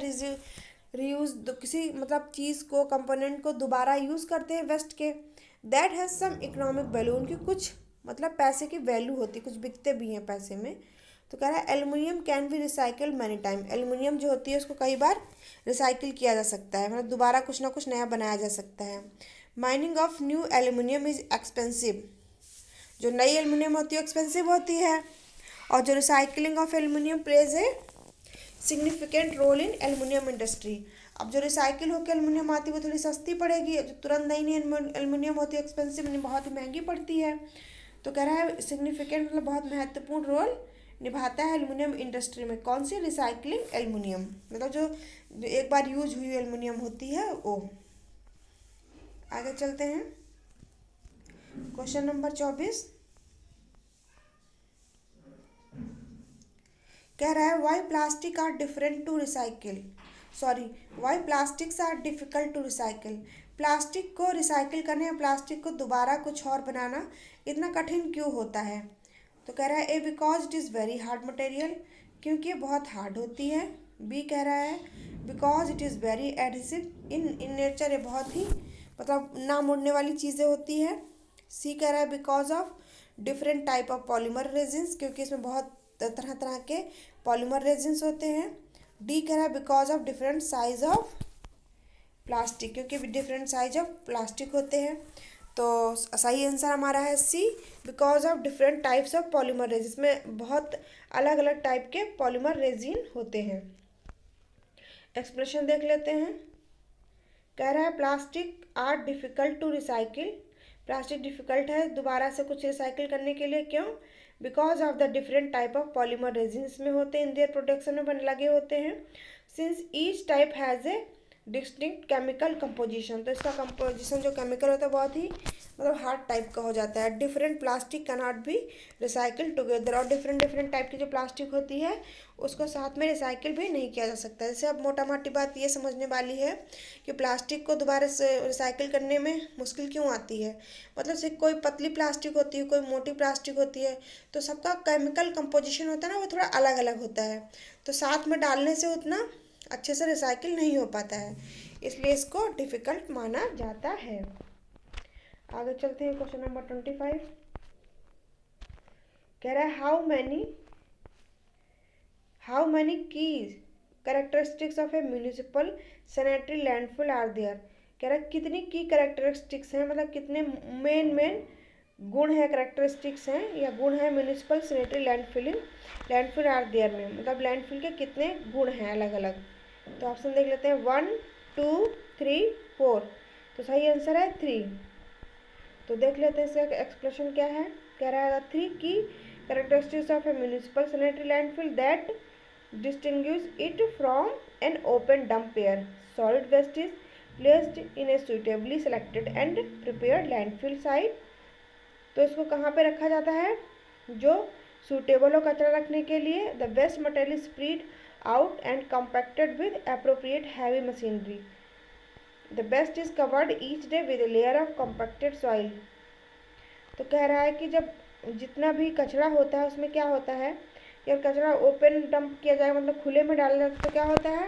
रीयूज किसी मतलब चीज़ को, कंपोनेंट को दोबारा यूज़ करते हैं वेस्ट के, that has some economic value, उनकी कुछ मतलब पैसे की वैल्यू होती है, कुछ बिकते भी हैं पैसे में। तो कह रहा है aluminium can be recycled many time. Aluminium जो होती है उसको कई बार रिसाइकिल किया जा सकता है, मतलब दोबारा कुछ ना कुछ नया बनाया जा सकता है। Mining of new aluminium is expensive. जो नई एल्युमिनियम होती है एक्सपेंसिव होती है, और जो recycling of aluminium plays a significant role in aluminium industry. अब जो रिसाइकिल होकर एल्युमिनियम आती है वो थोड़ी सस्ती पड़ेगी, जो तुरंत नई नई एल्युमिनियम होती है एक्सपेंसिव, बहुत ही महंगी पड़ती है। तो कह रहा है सिग्निफिकेंट मतलब बहुत महत्वपूर्ण रोल निभाता है एल्युमिनियम इंडस्ट्री में। कौन सी? रिसाइकलिंग एल्युमिनियम, मतलब जो एक बार यूज हुई एल्युमिनियम होती है वो। आगे चलते हैं। क्वेश्चन नंबर 24 कह रहा है why plastic are different to recycle why plastics are difficult to recycle. Plastic को रिसाइकिल करने या प्लास्टिक को दोबारा कुछ और बनाना इतना कठिन क्यों होता है। तो कह रहा है A because it is very hard material, क्योंकि ये बहुत हार्ड होती है। बी कह रहा है because it is very adhesive, in nature ये बहुत ही मतलब ना मुड़ने वाली चीज़ें होती है। सी कह रहा है because of different type of polymer resins, क्योंकि इसमें बहुत तरह तरह के पॉलीमर रेजिन्स होते हैं। डी कह रहा है because of different size of plastic, क्योंकि डिफरेंट साइज ऑफ प्लास्टिक होते हैं। तो सही आंसर हमारा है C, because of different types of polymer resin, इसमें बहुत अलग अलग टाइप के पॉलीमर रेजिन होते हैं। एक्सप्रेशन देख लेते हैं। कह रहा है plastic are difficult to recycle, plastic difficult है दोबारा से कुछ रिसाइकिल करने के लिए। क्यों? Because of the different type of polymer resin इसमें होते हैं, इन देयर प्रोडक्शन में लगे होते हैं। Since each type has a distinct chemical composition, तो इसका कंपोजिशन जो केमिकल होता है बहुत ही मतलब हार्ड टाइप का हो जाता है। Different plastic can not B recycle together, और डिफरेंट डिफरेंट टाइप की जो प्लास्टिक होती है उसको साथ में रिसाइकिल भी नहीं किया जा सकता। जैसे अब मोटा मोटी बात ये समझने वाली है कि प्लास्टिक को दोबारा से रिसाइकिल करने में मुश्किल क्यों आती है। मतलब से कोई पतली प्लास्टिक होती है, कोई मोटी प्लास्टिक होती है, तो सबका केमिकल कंपोजिशन होता है ना वो थोड़ा अलग अलग होता है, तो साथ में डालने से उतना अच्छे से रिसाइकिल नहीं हो पाता है, इसलिए इसको डिफ़िकल्ट माना जाता है। आगे चलते हैं। क्वेश्चन नंबर 25 कह रहा है how many key characteristics of a municipal sanitary landfill are there. कह रहा है कितनी की कैरेक्टरिस्टिक्स हैं, मतलब कितने मेन गुण है, कैरेक्टरिस्टिक्स हैं या गुण है municipal sanitary landfill are there में, मतलब लैंडफिल के कितने गुण हैं अलग अलग। तो ऑप्शन देख लेते हैं 1 2 3 4, तो सही आंसर है 3। तो देख लेते हैं इसका एक्सप्रेशन क्या है। कह रहा है 3 key characteristics of a municipal sanitary landfill that distinguish it from an open dump are, solid waste is placed in a suitably selected and prepared landfill site. तो इसको कहाँ पे रखा जाता है, जो सूटेबल हो कचरा रखने के लिए। The waste material spread out and compacted with appropriate heavy machinery. The best is covered each day with a layer of compacted soil. तो कह रहा है कि जब जितना भी कचरा होता है उसमें क्या होता है, यार कचरा ओपन डंप किया जाएगा मतलब खुले में डाल तो क्या होता है,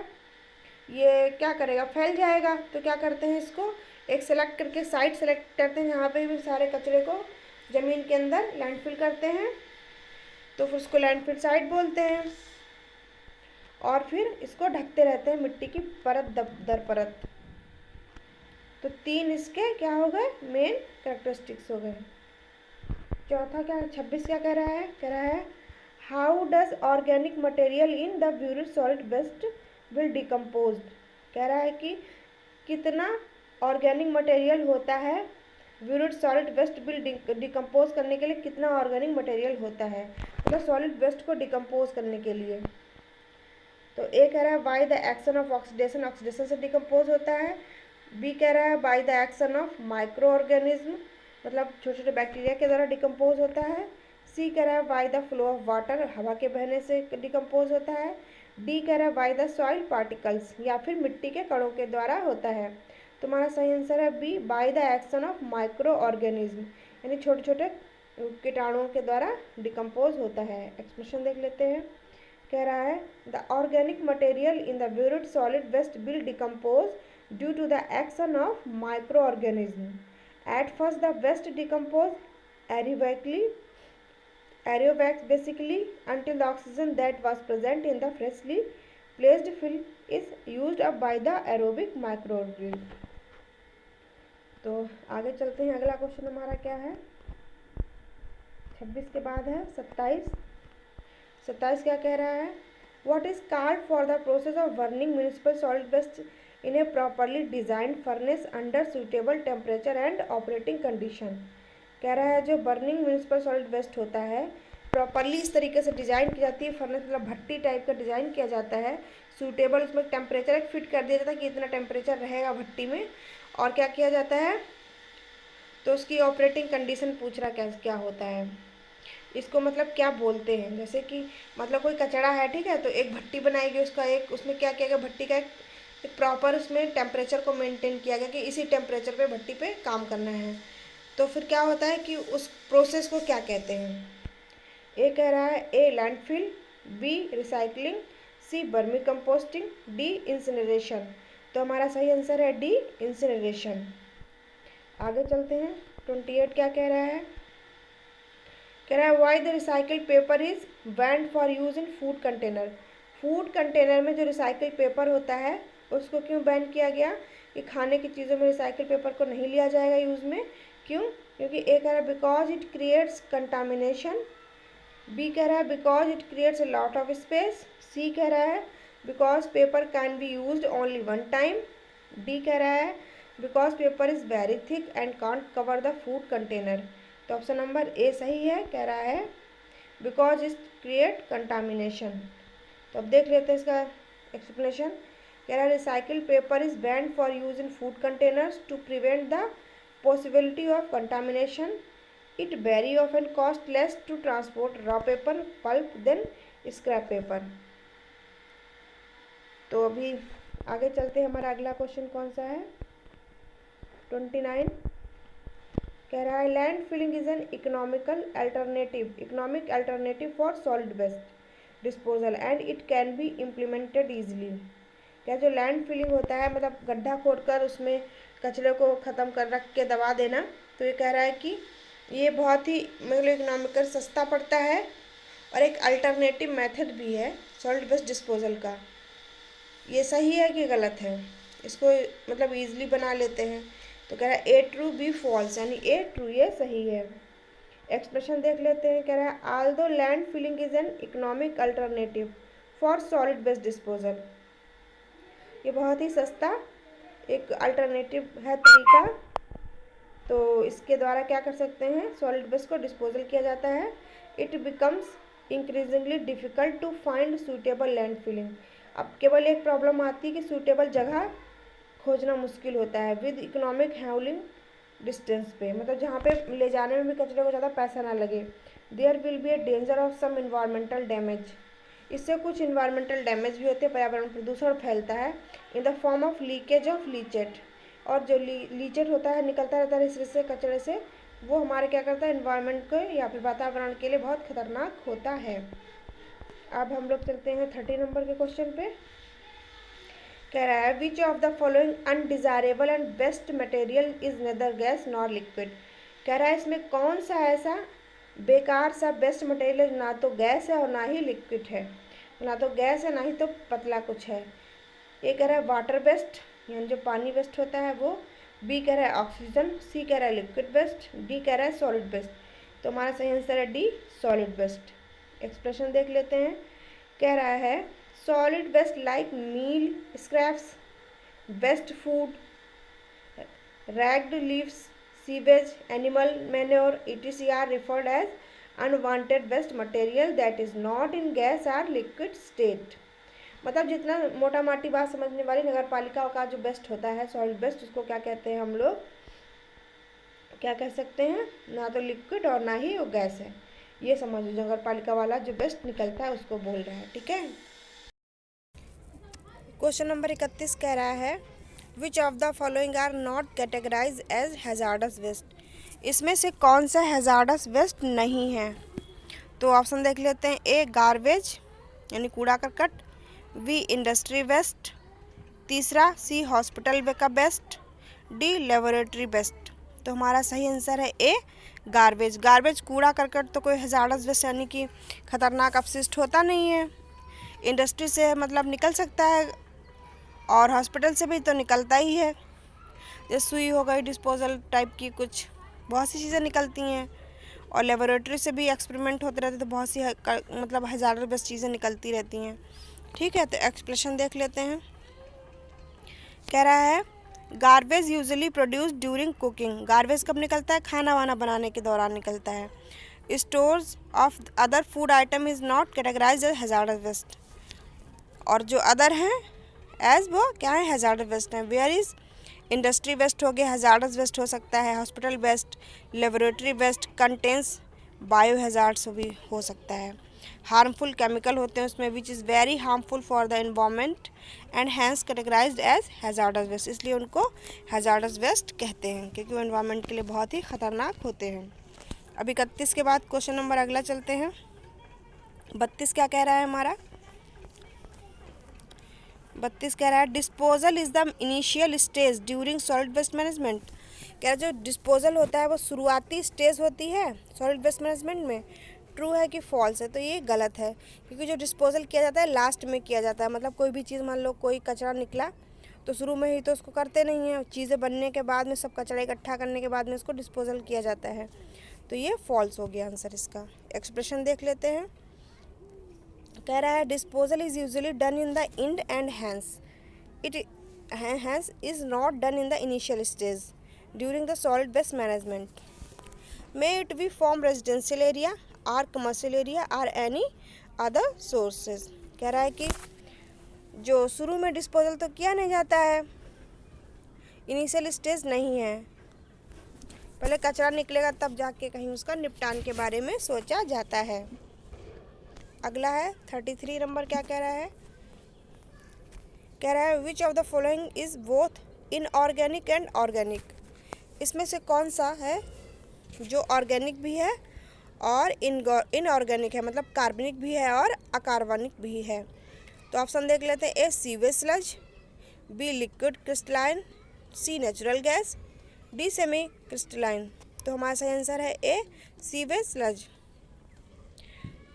ये क्या करेगा, फैल जाएगा। तो क्या करते हैं, इसको एक सेलेक्ट करके साइट सेलेक्ट करते हैं जहाँ पे भी सारे कचरे को ज़मीन के अंदर लैंडफिल करते हैं, तो फिर उसको लैंडफिल साइट बोलते हैं। और फिर इसको ढकते रहते हैं मिट्टी की परत दर परत। तो 3 इसके क्या हो गए, मेन कैरेक्टरिस्टिक्स हो गए। चौथा क्या, 26 क्या कह रहा है, कह रहा है how does organic material in the buried solid waste will decompose. कह रहा है कि कितना ऑर्गेनिक मटेरियल होता है buried solid waste will decompose करने के लिए, कितना ऑर्गेनिक मटेरियल होता है मतलब सॉलिड वेस्ट को डिकम्पोज करने के लिए। तो ए कह रहा है bye the action of oxidation, oxidation से डिकम्पोज होता है। बी कह रहा है bye the action of micro organism, मतलब छोटे छोटे बैक्टीरिया के द्वारा डिकम्पोज होता है। सी कह रहा है by the flow of water, हवा के बहने से डिकम्पोज होता है। डी कह रहा है बाय द सॉइल पार्टिकल्स, या फिर मिट्टी के कणों के द्वारा होता है। तुम्हारा सही आंसर है B, by the action of microorganism, यानी छोटे छोटे कीटाणुओं के द्वारा डिकम्पोज होता है। एक्सप्रेशन देख लेते हैं। कह रहा है the organic material in the buried solid waste will decompose due to the action of microorganism. At first the waste decompose aerobacks basically until the oxygen that was present in the freshly placed fill is used up by the aerobic microorganism। तो आगे चलते हैं, अगला question हमारा क्या है, 26 के बाद है 27 क्या कह रहा है, what is called for the process of burning municipal solid waste in a properly designed furnace under suitable temperature and operating condition. कह रहा है जो बर्निंग म्यूनिसिपल सॉलिड वेस्ट होता है प्रॉपरली इस तरीके से डिज़ाइन की जाती है, फर्नेस मतलब भट्टी टाइप का डिज़ाइन किया जाता है, सूटेबल उसमें टेम्परेचर फिट कर दिया जाता है कि इतना टेम्परेचर रहेगा भट्टी में, और क्या किया जाता है तो उसकी ऑपरेटिंग कंडीशन पूछ रहा क्या क्या होता है, इसको मतलब क्या बोलते हैं। जैसे कि मतलब कोई कचरा है, ठीक है, तो एक भट्टी बनाई गई, उसका एक उसमें क्या किया गया, भट्टी का एक प्रॉपर उसमें टेम्परेचर को मेंटेन किया गया कि इसी टेम्परेचर पे भट्टी पे काम करना है। तो फिर क्या होता है कि उस प्रोसेस को क्या कहते हैं। ए कह रहा है ए लैंडफिल, बी रिसाइकलिंग, सी वर्मी कंपोस्टिंग, डी इंसिनरेशन। तो हमारा सही आंसर है डी इंसिनरेशन। आगे चलते हैं। 28 क्या कह रहा है, कह रहा है why the recycle paper is banned for use in food container. Food container में जो रिसाइकिल पेपर होता है उसको क्यों बैन किया गया, कि खाने की चीज़ों में रिसाइकिल पेपर को नहीं लिया जाएगा यूज़ में। क्यों, क्योंकि ए कह रहा है because it creates contamination, B कह रहा है because it creates a lot of space, C कह रहा है because paper can be use only one time, D कह रहा है because paper is very thick and can't cover the food container. तो ऑप्शन नंबर ए सही है, कह रहा है बिकॉज इट क्रिएट कंटामिनेशन। तो अब देख लेते हैं इसका एक्सप्लेनेशन। कह रहा है recycle paper is banned for use in food containers to prevent the possibility of contamination. It very often cost less to transport raw paper pulp than scrap paper. तो अभी आगे चलते हैं। हमारा अगला क्वेश्चन कौन सा है, 29 कह रहा है land filling is an economic alternative for solid waste disposal and it can be implemented easily. क्या जो लैंड फिलिंग होता है मतलब गड्ढा खोदकर उसमें कचरे को ख़त्म कर रख के दबा देना, तो ये कह रहा है कि ये बहुत ही मतलब इकोनॉमिकल सस्ता पड़ता है और एक अल्टरनेटिव मेथड भी है सॉलिड वेस्ट डिस्पोजल का। ये सही है कि गलत है, इसको मतलब ईजिली बना लेते हैं। तो कह रहा है ए ट्रू बी फॉल्स, यानी ए ट्रू ये सही है। एक्सप्रेशन देख लेते हैं। कह रहा है although land filling is an economic alternative for solid waste disposal, ये बहुत ही सस्ता एक अल्टरनेटिव है तरीका, तो इसके द्वारा क्या कर सकते हैं, सॉलिड वेस्ट को डिस्पोजल किया जाता है। It becomes increasingly difficult to find suitable land filling. अब केवल एक प्रॉब्लम आती है कि सूटेबल जगह खोजना मुश्किल होता है विद इकोनॉमिक हैवलिंग डिस्टेंस पे, मतलब जहाँ पे ले जाने में भी कचरे को ज़्यादा पैसा ना लगे। There will be a danger of some environmental damage, इससे कुछ इन्वायरमेंटल डैमेज भी होते हैं, पर्यावरण प्रदूषण फैलता है in the form of leakage of leachate, और जो लीचेट होता है निकलता रहता है इससे कचरे से, वो हमारे क्या करता है इन्वायरमेंट को या फिर वातावरण के लिए बहुत खतरनाक होता है। अब हम लोग चलते हैं 30 नंबर के क्वेश्चन पे। कह रहा है which of the following undesirable and best material is nether gas nor liquid. कह रहा है इसमें कौन सा ऐसा बेकार सा बेस्ट मटेरियल ना तो गैस है और ना ही लिक्विड है, ना तो गैस है ना ही तो पतला कुछ है। ये कह रहा है वाटर बेस्ट, यानी जो पानी वेस्ट होता है वो, बी कह रहा है ऑक्सीजन, सी कह रहा है लिक्विड बेस्ट, डी कह रहा है सॉलिड बेस्ट। तो हमारा सही आंसर है डी सॉलिड बेस्ट। एक्सप्रेशन देख लेते हैं। कह रहा है solid waste like meal scraps, waste food, ragged leaves, sewage, animal manure etc are referred as unwanted waste material that is not in gas or liquid state। मतलब जितना मोटा माटी बात समझने वाली नगर पालिका का जो बेस्ट होता है सॉलिड वेस्ट, उसको क्या कहते हैं हम लोग, क्या कह सकते हैं, ना तो लिक्विड और ना ही वो गैस है। ये समझो नगर पालिका वाला जो बेस्ट निकलता है उसको बोल रहा है, ठीक है। क्वेश्चन नंबर 31 कह रहा है which of the following are not categorize as hazardous waste. इसमें से कौन सा हैजार्डस वेस्ट नहीं है। तो ऑप्शन देख लेते हैं। ए गार्बेज यानी कूड़ा करकट, बी इंडस्ट्री वेस्ट, तीसरा सी हॉस्पिटल का वेस्ट, डी लेबोरेटरी वेस्ट। तो हमारा सही आंसर है ए गार्बेज। गार्बेज कूड़ा करकट तो कोई हैजार्डस वेस्ट यानी कि खतरनाक अपशिष्ट होता नहीं है, इंडस्ट्री से मतलब निकल सकता है और हॉस्पिटल से भी तो निकलता ही है, जैसे सुई हो गई डिस्पोजल टाइप की कुछ बहुत सी चीज़ें निकलती हैं, और लेबोरेटरी से भी एक्सपेरिमेंट होते रहते तो बहुत सी मतलब हज़ारों बेस्ट चीज़ें निकलती रहती हैं, ठीक है। तो एक्सप्रेशन देख लेते हैं। कह रहा है garbage usually produce during cooking. Garbage कब निकलता है, खाना वाना बनाने के दौरान निकलता है। Stores of other food item is not categorize as hazardous waste, और जो अदर हैं एज वो क्या है हैजार्डस वेस्ट हैं। वेयर इज़ इंडस्ट्री वेस्ट हो गया, हजार्डस वेस्ट हो सकता है, hospital waste, laboratory waste contains bio hazards भी हो सकता है। हार्मफुल केमिकल होते हैं उसमें which is very harmful for the environment and hence categorized as hazardous waste, इसलिए उनको हैजार्डस वेस्ट कहते हैं क्योंकि वो एनवायरनमेंट के लिए बहुत ही खतरनाक होते हैं। अब 31 के बाद क्वेश्चन नंबर अगला चलते हैं। 32 क्या कह रहा है हमारा? 32 कह रहा है disposal is the initial stage during solid waste management. कह रहा है जो डिस्पोजल होता है वो शुरुआती स्टेज होती है सॉलिड वेस्ट मैनेजमेंट में। ट्रू है कि फॉल्स है? तो ये गलत है क्योंकि जो डिस्पोजल किया जाता है लास्ट में किया जाता है। मतलब कोई भी चीज़, मान लो कोई कचरा निकला तो शुरू में ही तो उसको करते नहीं हैं, चीज़ें बनने के बाद में सब कचरा इकट्ठा करने के बाद में उसको डिस्पोजल किया जाता है। तो ये फॉल्स हो गया आंसर इसका। एक्सप्रेशन देख लेते हैं। कह रहा है disposal is usually done in the end and hence is not done in the initial stage during the solid waste management. May it be from residential area or commercial area or any other sources. कह रहा है कि जो शुरू में disposal तो किया नहीं जाता है, इनिशियल स्टेज नहीं है, पहले कचरा निकलेगा तब जाके कहीं उसका निपटान के बारे में सोचा जाता है। अगला है 33 नंबर। क्या कह रहा है? कह रहा है which of the following is both inorganic and organic. इसमें से कौन सा है जो ऑर्गेनिक भी है और इनऑर्गेनिक है, मतलब कार्बनिक भी है और अकार्बनिक भी है। तो ऑप्शन देख लेते हैं। A sewage sludge, B liquid crystalline, C natural gas, D semi crystalline. तो हमारा सही आंसर है ए सीवेज स्लज।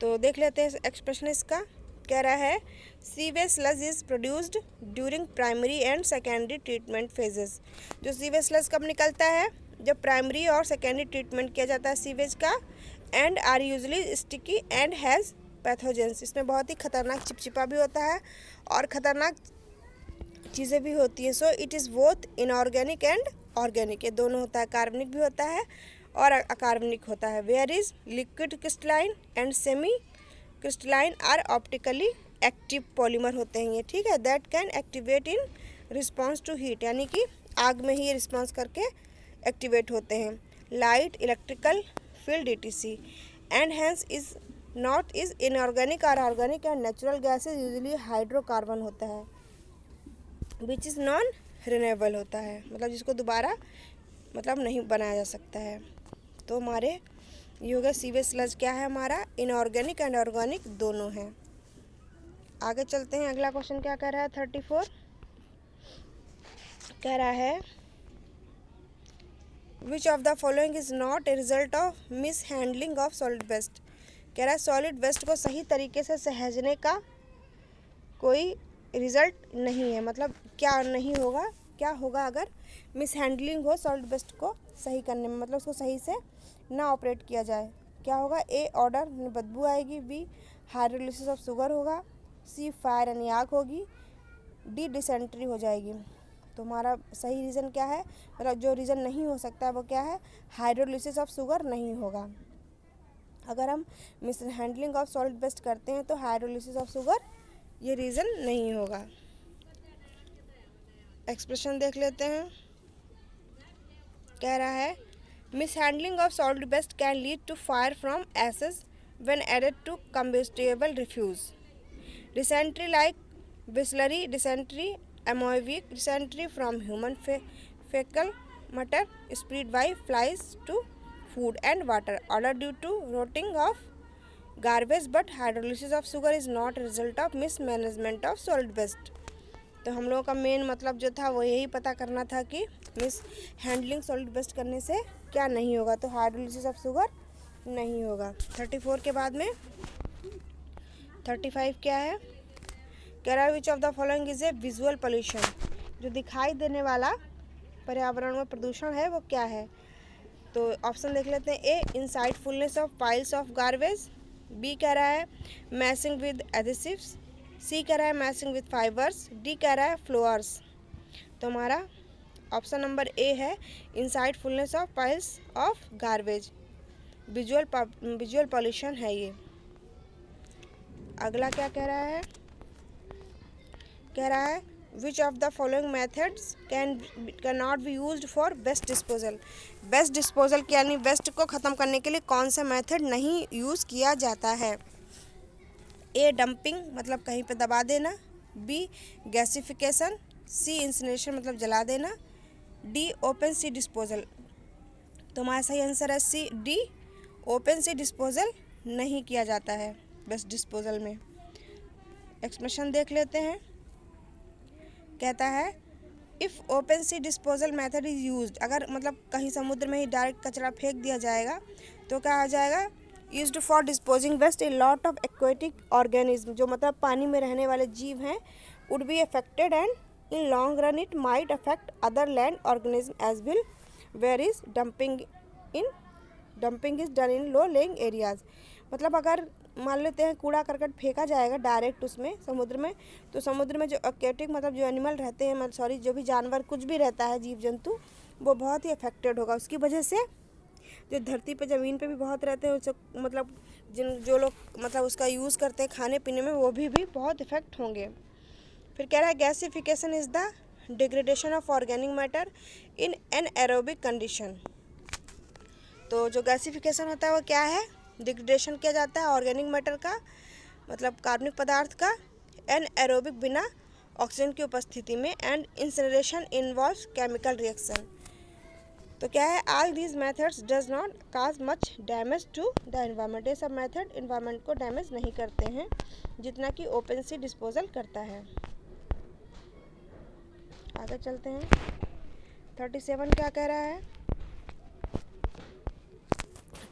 तो देख लेते हैं एक्सप्रेशन इसका। कह रहा है sewage sludge is produced during primary and secondary treatment phases. जो सीवेज स्लज कब निकलता है? जब प्राइमरी और सेकेंडरी ट्रीटमेंट किया जाता है सीवेज का। And are usually sticky and has pathogens. इसमें बहुत ही खतरनाक चिपचिपा भी होता है और ख़तरनाक चीज़ें भी होती हैं। So it is both inorganic and organic, ये दोनों होता है। कार्बनिक भी होता है और अकार्बनिक होता है। Where is liquid crystalline and semi crystalline or optically active polymer होते हैं ये, ठीक है। That can activate in response to heat, यानी कि आग में ही रिस्पॉन्स करके एक्टिवेट होते हैं। Light, electrical field etc and hence is not is inorganic और organic and natural gases usually hydrocarbon होता है विच इज़ नॉन रिन्यूएबल होता है, मतलब जिसको दोबारा मतलब नहीं बनाया जा सकता है। तो हमारे ये हो गया सीवेज स्लज क्या है हमारा, इनऑर्गेनिक एंड ऑर्गेनिक दोनों हैं। आगे चलते हैं। अगला क्वेश्चन क्या कह रहा है 34 कह रहा है which of the following is not a result of mishandling of solid waste. कह रहा है सॉलिड वेस्ट को सही तरीके से सहेजने का कोई रिजल्ट नहीं है, मतलब क्या नहीं होगा, क्या होगा अगर मिस हैंडलिंग हो सॉलिड वेस्ट को सही करने में, मतलब उसको सही से ना ऑपरेट किया जाए। क्या होगा? ए ऑर्डर में बदबू आएगी, बी हाइड्रोलिसिस ऑफ शुगर होगा, सी फायर यानी आग होगी, डी डिसेंट्री हो जाएगी। तो हमारा सही रीज़न क्या है, मतलब जो रीज़न नहीं हो सकता है वो क्या है, हाइड्रोलिसिस ऑफ शुगर नहीं होगा। अगर हम mishandling of solid waste करते हैं तो हाइड्रोलिसिस ऑफ शुगर ये रीज़न नहीं होगा। एक्सप्रेशन देख लेते हैं। कह रहा है mishandling of solid waste can lead to fire from ashes when added to combustible refuse, dysentery like bacillary dysentery, amoebic dysentery from human fecal matter spread by flies to food and water order due to rotting of garbage, but hydrolysis of sugar is not a result of mismanagement of solid waste। तो हम लोगों का main मतलब जो था वो यही पता करना था कि मिस हैंडलिंग सॉलिड वेस्ट करने से क्या नहीं होगा, तो हाइड्रोलिसिस ऑफ शुगर नहीं होगा। 34 के बाद में 35 क्या है, कह रहा है which of the following is A visual pollution. जो दिखाई देने वाला पर्यावरण में प्रदूषण है वो क्या है। तो ऑप्शन देख लेते हैं। A insightfulness of piles of garbage, B कह रहा है मैसिंग विद एडिसिव्स, सी कह रहा है मैसिंग विद फाइबर्स, डी कह रहा है फ्लोअर्स। तो हमारा ऑप्शन नंबर ए है insightfulness of piles of garbage, visual pollution है ये। अगला क्या कह रहा है, कह रहा है which of the following methods can not be used for waste disposal. Waste disposal यानी वेस्ट को ख़त्म करने के लिए कौन सा मेथड नहीं यूज़ किया जाता है? ए डंपिंग मतलब कहीं पे दबा देना, बी गैसिफिकेशन, सी इंसिनरेशन मतलब जला देना, डी ओपन सी डिस्पोजल। तो हमारा सही आंसर है C D, open sea disposal नहीं किया जाता है वेस्ट डिस्पोजल में। एक्सप्रेशन देख लेते हैं। कहता है if open sea disposal method is used, अगर मतलब कहीं समुद्र में ही डायरेक्ट कचरा फेंक दिया जाएगा तो क्या आ जाएगा? Used for disposing waste a lot of aquatic organism, जो मतलब पानी में रहने वाले जीव हैं, would be affected and in long run it might affect other land organism as well where is dumping is done in low lying areas. मतलब अगर मान लेते हैं कूड़ा करकट फेंका जाएगा डायरेक्ट उसमें समुद्र में, तो समुद्र में जो एक्वेटिक मतलब जो एनिमल रहते हैं, मतलब सॉरी जो भी जानवर कुछ भी रहता है जीव जंतु, वो बहुत ही अफेक्टेड होगा उसकी वजह से। जो धरती पे ज़मीन पे भी बहुत रहते हैं उससे मतलब जो लोग मतलब उसका यूज़ करते हैं खाने पीने में, वो भी बहुत इफेक्ट होंगे। फिर कह रहा है gasification is the degradation of organic matter in an aerobic condition. तो जो गैसिफिकेशन होता है वो क्या है? डिग्रेडेशन किया जाता है ऑर्गेनिक मैटर का, मतलब कार्बनिक पदार्थ का, एन एरोबिक बिना ऑक्सीजन की उपस्थिति में, and incineration involves chemical reaction. तो क्या है? All these methods does not cause much damage to the environment. ये सब मेथड एनवायरनमेंट को डैमेज नहीं करते हैं जितना कि ओपन सी डिस्पोजल करता है। आगे चलते हैं। 37 क्या कह रहा है?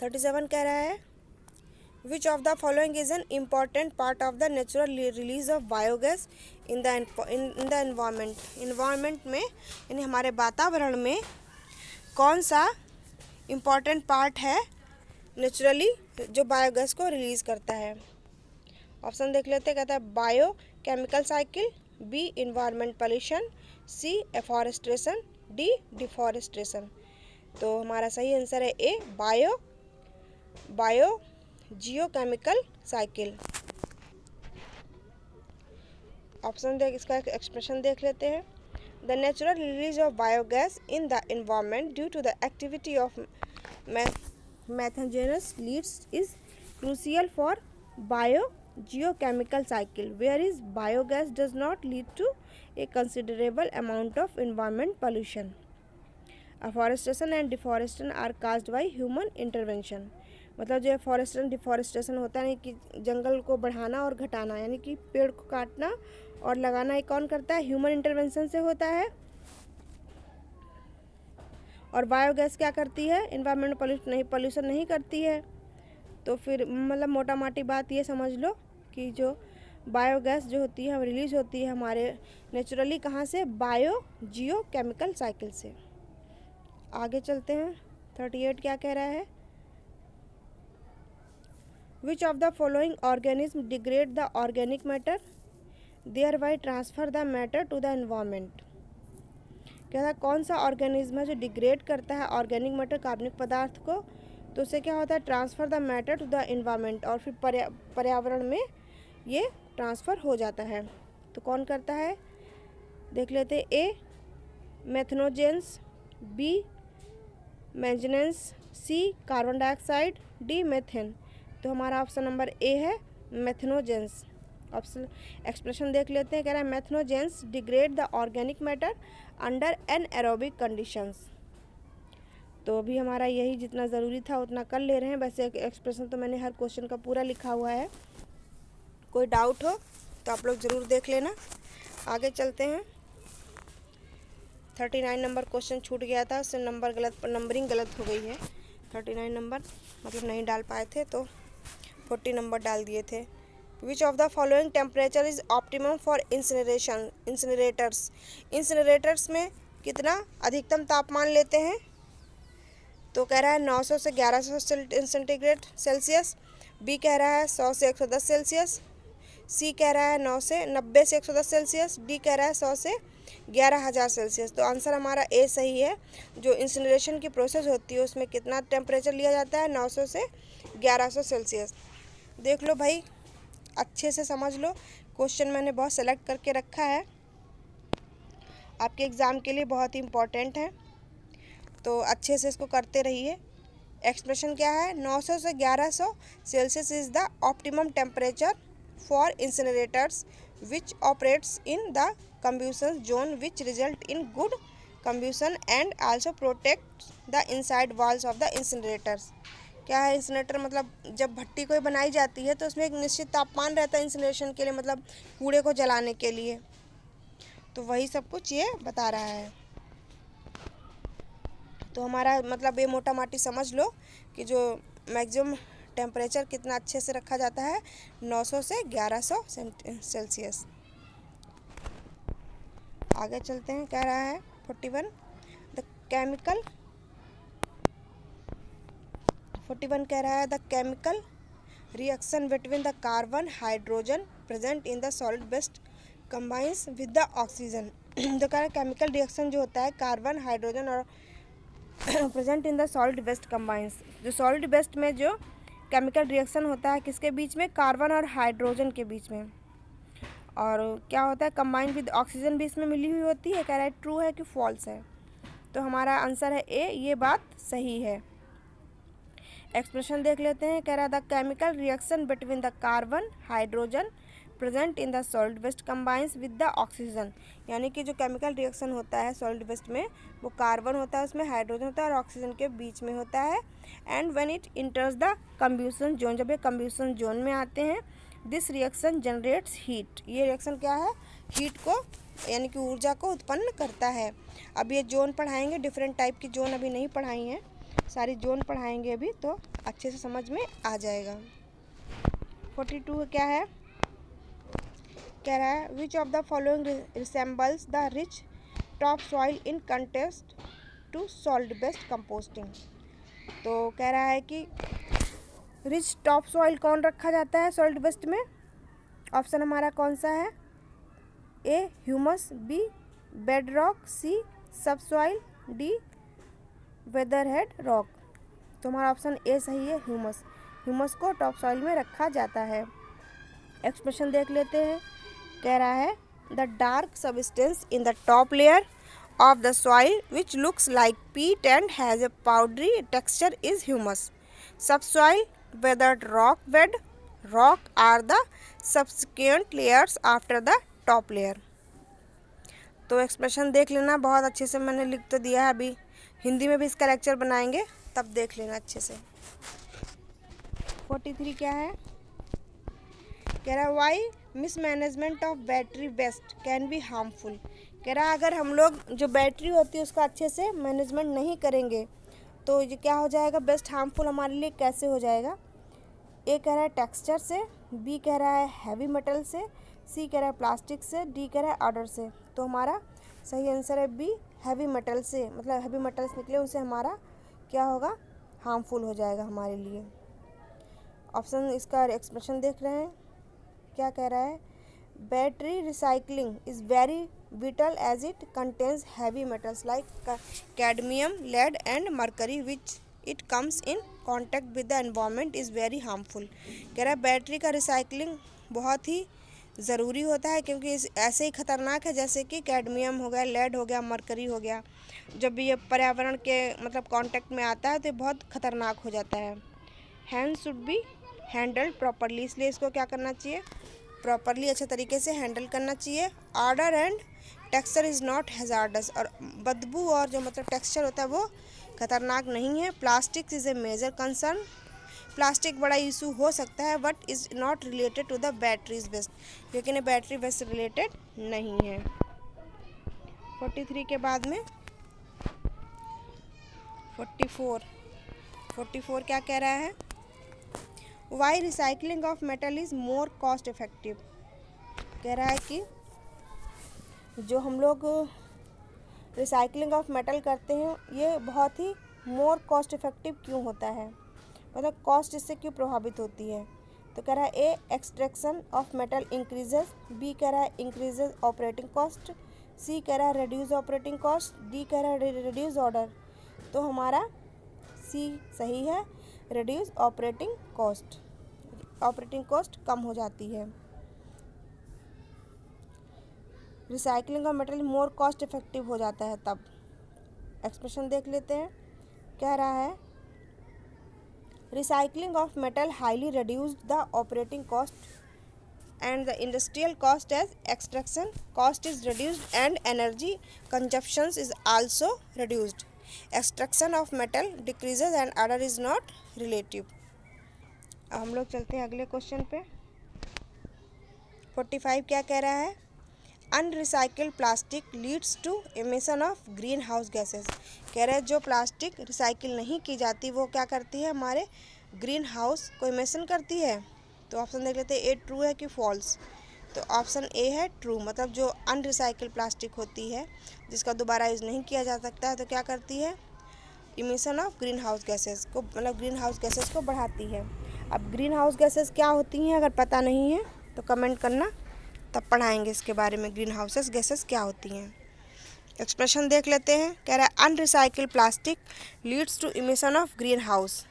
37 कह रहा है which of the following is an important part of the natural release of biogas in the environment में, यानी हमारे वातावरण में कौन सा इम्पॉर्टेंट पार्ट है नेचुरली जो बायोगैस को रिलीज़ करता है? ऑप्शन देख लेते हैं। कहता है biochemical cycle, B environment pollution, C afforestation, D deforestation. तो हमारा सही आंसर है A biogeochemical cycle. Option देख इसका एक्सप्रेशन देख लेते हैं। The natural release of biogas in the environment due to the activity of methanogens leads is crucial for bio geochemical cycle, whereas biogas does not lead to a considerable amount of environment pollution. Afforestation and deforestation are caused by human intervention. मतलब जो forestation deforestation होता है कि जंगल को बढ़ाना और घटाना, यानी कि पेड़ को काटना और लगाना, ये कौन करता है? ह्यूमन इंटरवेंशन से होता है। और बायोगैस क्या करती है? एनवायरमेंट पॉल्यूशन नहीं करती है। तो फिर मतलब मोटा मोटी बात ये समझ लो कि जो बायोगैस जो होती है रिलीज होती है हमारे नेचुरली कहाँ से? बायो जियो केमिकल साइकिल से। आगे चलते हैं। 38 क्या कह रहा है? Which of the following organism degrade the organic matter thereby transfer the matter to the environment. कहता है कौन सा ऑर्गेनिज्म है जो डिग्रेड करता है ऑर्गेनिक मैटर कार्बनिक पदार्थ को, तो उससे क्या होता है? Transfer the matter to the environment, और फिर पर्यावरण में ये ट्रांसफ़र हो जाता है। तो कौन करता है? देख लेते हैं। ए मेथनोजेंस, बी मैंगनीज, सी कार्बन डाइऑक्साइड, डी मेथेन। तो हमारा ऑप्शन नंबर ए है मेथनोजेंस। ऑप्शन एक्सप्रेशन देख लेते हैं। कह रहा है methanogens degrade the organic matter under anaerobic conditions. तो अभी हमारा यही जितना ज़रूरी था उतना कर ले रहे हैं। वैसे एक्सप्रेशन तो मैंने हर क्वेश्चन का पूरा लिखा हुआ है, कोई डाउट हो तो आप लोग ज़रूर देख लेना। आगे चलते हैं। 39 नंबर क्वेश्चन छूट गया था, उससे नंबरिंग गलत हो गई है। 39 नंबर मतलब नहीं डाल पाए थे तो 40 नंबर डाल दिए थे। विच of the following temperature is optimum for incinerators में कितना अधिकतम तापमान लेते हैं? तो कह रहा है 900 से 1100 सेंटीग्रेड सेल्सियस, बी कह रहा है 100 से 110 सेल्सियस, सी कह रहा है 90 से 110 सेल्सियस, डी कह रहा है 100 से 11,000 सेल्सियस। तो आंसर हमारा ए सही है। जो इंसिनरेशन की प्रोसेस होती है उसमें कितना टेम्परेचर लिया जाता है? 900 से 1100 सेल्सियस। देख लो भाई, अच्छे से समझ लो, क्वेश्चन मैंने बहुत सेलेक्ट करके रखा है। आपके एग्ज़ाम के लिए बहुत ही इम्पोर्टेंट है, तो अच्छे से इसको करते रहिए। एक्सप्रेशन क्या है? 900 से 1100 Celsius is the optimum temperature for incinerators which operates in the combustion zone which result in good combustion and also protect the inside walls of the incinerators। क्या है इंसिनेटर? मतलब जब भट्टी कोई बनाई जाती है तो उसमें एक निश्चित तापमान रहता है इंसिनेशन के लिए, मतलब कूड़े को जलाने के लिए, तो वही सब कुछ ये बता रहा है। तो हमारा मतलब ये मोटा माटी समझ लो कि जो मैक्सिमम टेम्परेचर कितना अच्छे से रखा जाता है, 900 से 1100 सेल्सियस। आगे चलते हैं, कह रहा है 41 द केमिकल 41 कह रहा है the chemical reaction between the carbon hydrogen present in the solid waste combines with the oxygen. तो कह रहा है केमिकल रिएक्शन जो होता है कार्बन हाइड्रोजन और present in the solid waste combines, जो सॉलिड वेस्ट में जो केमिकल रिएक्शन होता है किसके बीच में? कार्बन और हाइड्रोजन के बीच में। और क्या होता है? कंबाइंड विद ऑक्सीजन भी इसमें मिली हुई होती है। कह रहा है ट्रू है कि फॉल्स है? तो हमारा आंसर है ए, ये बात सही है। एक्सप्रेशन देख लेते हैं। कह रहा है the chemical reaction between the carbon hydrogen present in the solid waste combines with the oxygen, यानी कि जो केमिकल रिएक्शन होता है सॉलिड वेस्ट में, वो कार्बन होता है, उसमें हाइड्रोजन होता है और ऑक्सीजन के बीच में होता है। And when it enters the combustion zone, जब ये कंब्यूशन जोन में आते हैं, दिस रिएक्शन जनरेट्स हीट, ये रिएक्शन क्या है? हीट को यानी कि ऊर्जा को उत्पन्न करता है। अब ये जोन पढ़ाएंगे, डिफरेंट टाइप की जोन अभी नहीं पढ़ाई हैं, सारी जोन पढ़ाएंगे अभी, तो अच्छे से समझ में आ जाएगा। 42 क्या है? कह रहा है which of the following resembles the rich top soil in context to solid waste composting. तो कह रहा है कि रिच टॉप सॉइल कौन रखा जाता है सॉलिड वेस्ट में? ऑप्शन हमारा कौन सा है? ए ह्यूमस, बी बेड रॉक, सी सब सॉइल, डी वेदरहेड रॉक। तो हमारा ऑप्शन ए सही है, ह्यूमस। ह्यूमस को टॉप सॉइल में रखा जाता है। एक्सप्रेशन देख लेते हैं। कह रहा है the dark substance in the top layer of the soil which looks like peat and has a powdery texture is humus. Subsoil weathered rock bed rock are the subsequent layers after the top layer। तो expression देख लेना बहुत अच्छे से, मैंने लिख तो दिया है, अभी हिंदी में भी इसका लेक्चर बनाएंगे, तब देख लेना अच्छे से। 43 क्या है? कह रहा है why mismanagement of battery waste can be harmful. कह रहा है अगर हम लोग जो बैटरी होती है उसका अच्छे से मैनेजमेंट नहीं करेंगे तो ये क्या हो जाएगा? बेस्ट हार्मफुल हमारे लिए कैसे हो जाएगा? ए कह रहा है टेक्सचर से, बी कह रहा है हैवी मेटल से, सी कह रहा है प्लास्टिक से, डी कह रहा है ऑर्डर से। तो हमारा सही आंसर है बी, हैवी मेटल से, मतलब हैवी मेटल्स निकले उनसे हमारा क्या होगा? हार्मफुल हो जाएगा हमारे लिए। ऑप्शन इसका एक्सप्रेशन देख रहे हैं, क्या कह रहा है? Battery recycling is very vital as it contains heavy metals like cadmium, lead and mercury which it comes in contact with the environment is very harmful। कह रहा है बैटरी का रिसाइकलिंग बहुत ही ज़रूरी होता है क्योंकि ऐसे ही ख़तरनाक है जैसे कि कैडमियम हो गया, लेड हो गया, मरकरी हो गया, जब भी ये पर्यावरण के मतलब कांटेक्ट में आता है तो बहुत ख़तरनाक हो जाता है। Hand should be handled properly, इसलिए इसको क्या करना चाहिए? प्रॉपरली अच्छे तरीके से हैंडल करना चाहिए। Order and texture is not hazards, और बदबू और जो मतलब टेक्सचर होता है वो खतरनाक नहीं है। Plastic is a major concern, plastic बड़ा इशू हो सकता है but is not related to the batteries waste, लेकिन ये बैटरी वेस्ट से रिलेटेड नहीं है। 43 के बाद में 44 क्या कह रहा है? Why recycling of metal is more cost effective. कह रहा है कि जो हम लोग रिसाइकलिंग ऑफ मेटल करते हैं ये बहुत ही मोर कॉस्ट इफेक्टिव क्यों होता है, मतलब कॉस्ट इससे क्यों प्रभावित होती है? तो कह रहा है A extraction of metal increases, B कह रहा है इंक्रीजेज ऑपरेटिंग कॉस्ट, सी कह रहा है रिड्यूस ऑपरेटिंग कॉस्ट, डी कह रहा है रिड्यूस ऑर्डर। तो हमारा सी सही है, reduce operating cost, operating cost कम हो जाती है। Recycling of material more cost effective हो जाता है तब। एक्सप्रेशन देख लेते हैं, कह रहा है recycling of metal highly reduced the operating cost and the industrial cost as extraction cost is reduced and energy consumption is also reduced. Extraction of metal decreases and other is not relative. अब हम लोग चलते हैं अगले question पे। 45 क्या कह रहा है, unrecycled plastic leads to emission of greenhouse gases. कह रहे हैं जो प्लास्टिक रिसाइकिल नहीं की जाती वो क्या करती है, हमारे ग्रीन हाउस को एमिशन करती है। तो ऑप्शन देख लेते हैं, ए ट्रू है कि फॉल्स। तो ऑप्शन ए है ट्रू, मतलब जो अनरिसाइकिल प्लास्टिक होती है जिसका दोबारा यूज़ नहीं किया जा सकता है तो क्या करती है, emission of greenhouse gases को, मतलब ग्रीन हाउस गैसेस को बढ़ाती है। अब ग्रीन हाउस गैसेस क्या होती हैं अगर पता नहीं है तो कमेंट करना, तब पढ़ाएंगे इसके बारे में ग्रीन हाउसेस गैसेस क्या होती हैं। एक्सप्रेशन देख लेते हैं, कह रहा है unrecycle plastic leads to emission of greenhouse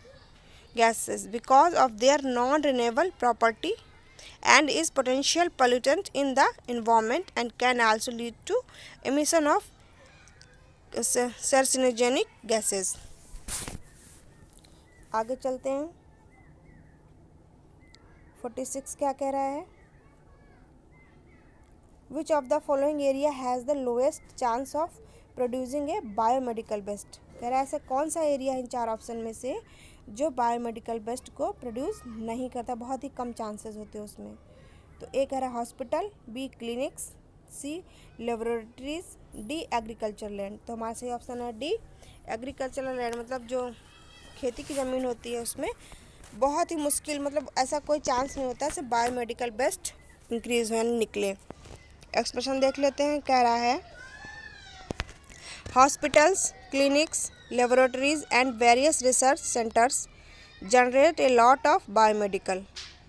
gases because of their non-renewable property and is potential pollutant in the environment and can also lead to emission of carcinogenic gases. आगे चलते हैं। 46 क्या कह रहा है, which of the following area has the lowest chance of producing a biomedical waste। कह रहा है ऐसा कौन सा एरिया इन चार ऑप्शन में से जो बायोमेडिकल वेस्ट को प्रोड्यूस नहीं करता, बहुत ही कम चांसेस होते हैं उसमें। तो ए कह रहा है हॉस्पिटल, बी क्लिनिक्स, सी लेबोरेटरीज, डी एग्रीकल्चर लैंड। तो हमारा सही ऑप्शन है डी एग्रीकल्चरल लैंड, मतलब जो खेती की ज़मीन होती है उसमें बहुत ही मुश्किल, मतलब ऐसा कोई चांस नहीं होता सिर्फ बायोमेडिकल वेस्ट इंक्रीज हो निकले। एक्सप्रेशन देख लेते हैं, कह रहा है hospitals, clinics, laboratories and various research centers generate a lot of biomedical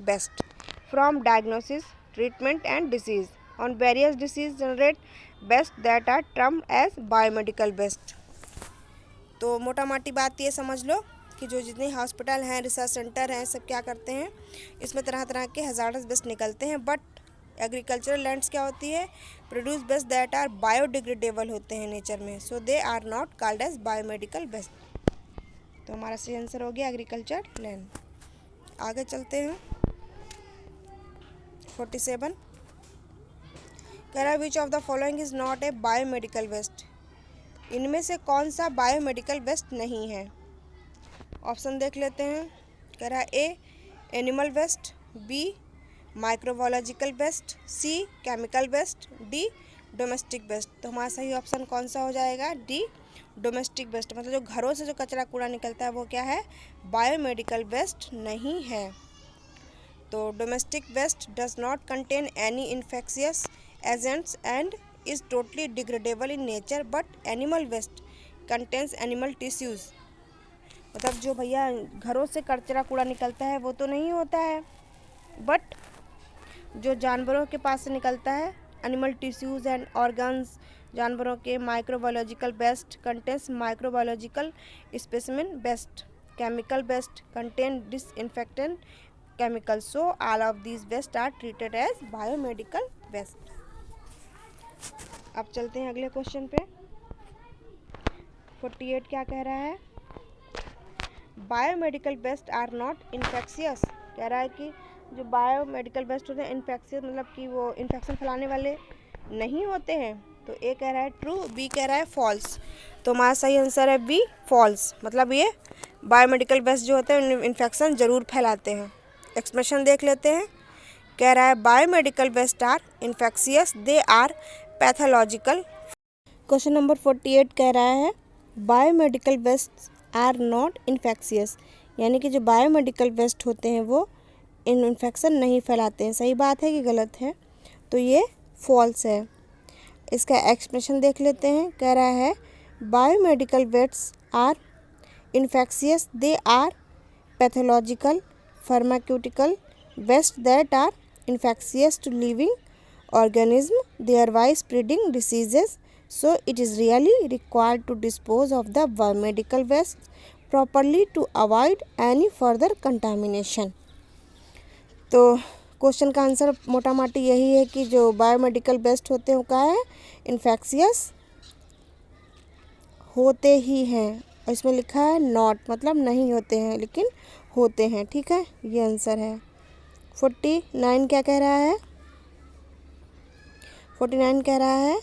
waste from diagnosis, treatment and disease. On various diseases generate waste that are termed as biomedical waste. तो मोटा मोटी बात ये समझ लो कि जो जितने हॉस्पिटल हैं, रिसर्च सेंटर हैं, सब क्या करते हैं, इसमें तरह तरह के हज़ार्डस वेस्ट निकलते हैं। बट एग्रीकल्चरल लैंड्स क्या होती है, produce waste that are biodegradable होते हैं नेचर में, so they are not called as biomedical waste. तो हमारा सही आंसर हो गया एग्रीकल्चर लैंड। आगे चलते हैं। 47 कह रहा है which of the following is not a biomedical waste. इनमें से कौन सा बायोमेडिकल वेस्ट नहीं है। ऑप्शन देख लेते हैं, कह रहा है A animal waste, B microbiological waste, C chemical waste, D domestic waste. तो हमारा सही ऑप्शन कौन सा हो जाएगा, डी डोमेस्टिक वेस्ट, मतलब जो घरों से जो कचरा कूड़ा निकलता है वो क्या है, बायोमेडिकल वेस्ट नहीं है। तो domestic waste does not contain any infectious agents and is totally degradable in nature, but animal waste contains animal tissues. मतलब जो भैया घरों से कचरा कूड़ा निकलता है वो तो नहीं होता है, बट जो जानवरों के पास से निकलता है एनिमल टिश्यूज़ एंड ऑर्गन्स, जानवरों के microbiological waste contains microbiological specimen waste, chemical waste contain disinfectant chemical, so all of these waste are treated as biomedical waste. अब चलते हैं अगले क्वेश्चन पे। 48 क्या कह रहा है, biomedical waste are not infectious. कह रहा है कि जो बायोमेडिकल वेस्ट होते हैं इन्फेक्शियस, मतलब कि वो इन्फेक्शन फैलाने वाले नहीं होते हैं। तो ए कह रहा है ट्रू, बी कह रहा है फॉल्स। तो हमारा सही आंसर है बी फॉल्स, मतलब ये बायोमेडिकल वेस्ट जो होते हैं इन्फेक्शन ज़रूर फैलाते हैं। एक्सप्रेशन देख लेते हैं, कह रहा है biomedical waste are infectious, they are pathological. Question number 48 कह रहा है biomedical waste are not infectious, यानी कि जो बायोमेडिकल वेस्ट होते हैं वो इन्फेक्शन नहीं फैलाते हैं। सही बात है कि गलत है, तो ये फॉल्स है। इसका एक्सप्रेशन देख लेते हैं, कह रहा है biomedical waste are infectious, they are pathological pharmaceutical waste that are infectious to living organism, thereby spreading diseases, so it is really required to dispose of the biomedical waste properly to avoid any further contamination। तो question का answer मोटा माटी यही है कि जो biomedical waste होते हैं वो क्या है, इन्फेक्शियस होते ही हैं। और इसमें लिखा है नॉट, मतलब नहीं होते हैं लेकिन होते हैं। ठीक है, ये आंसर है। 49 क्या कह रहा है, 49 कह रहा है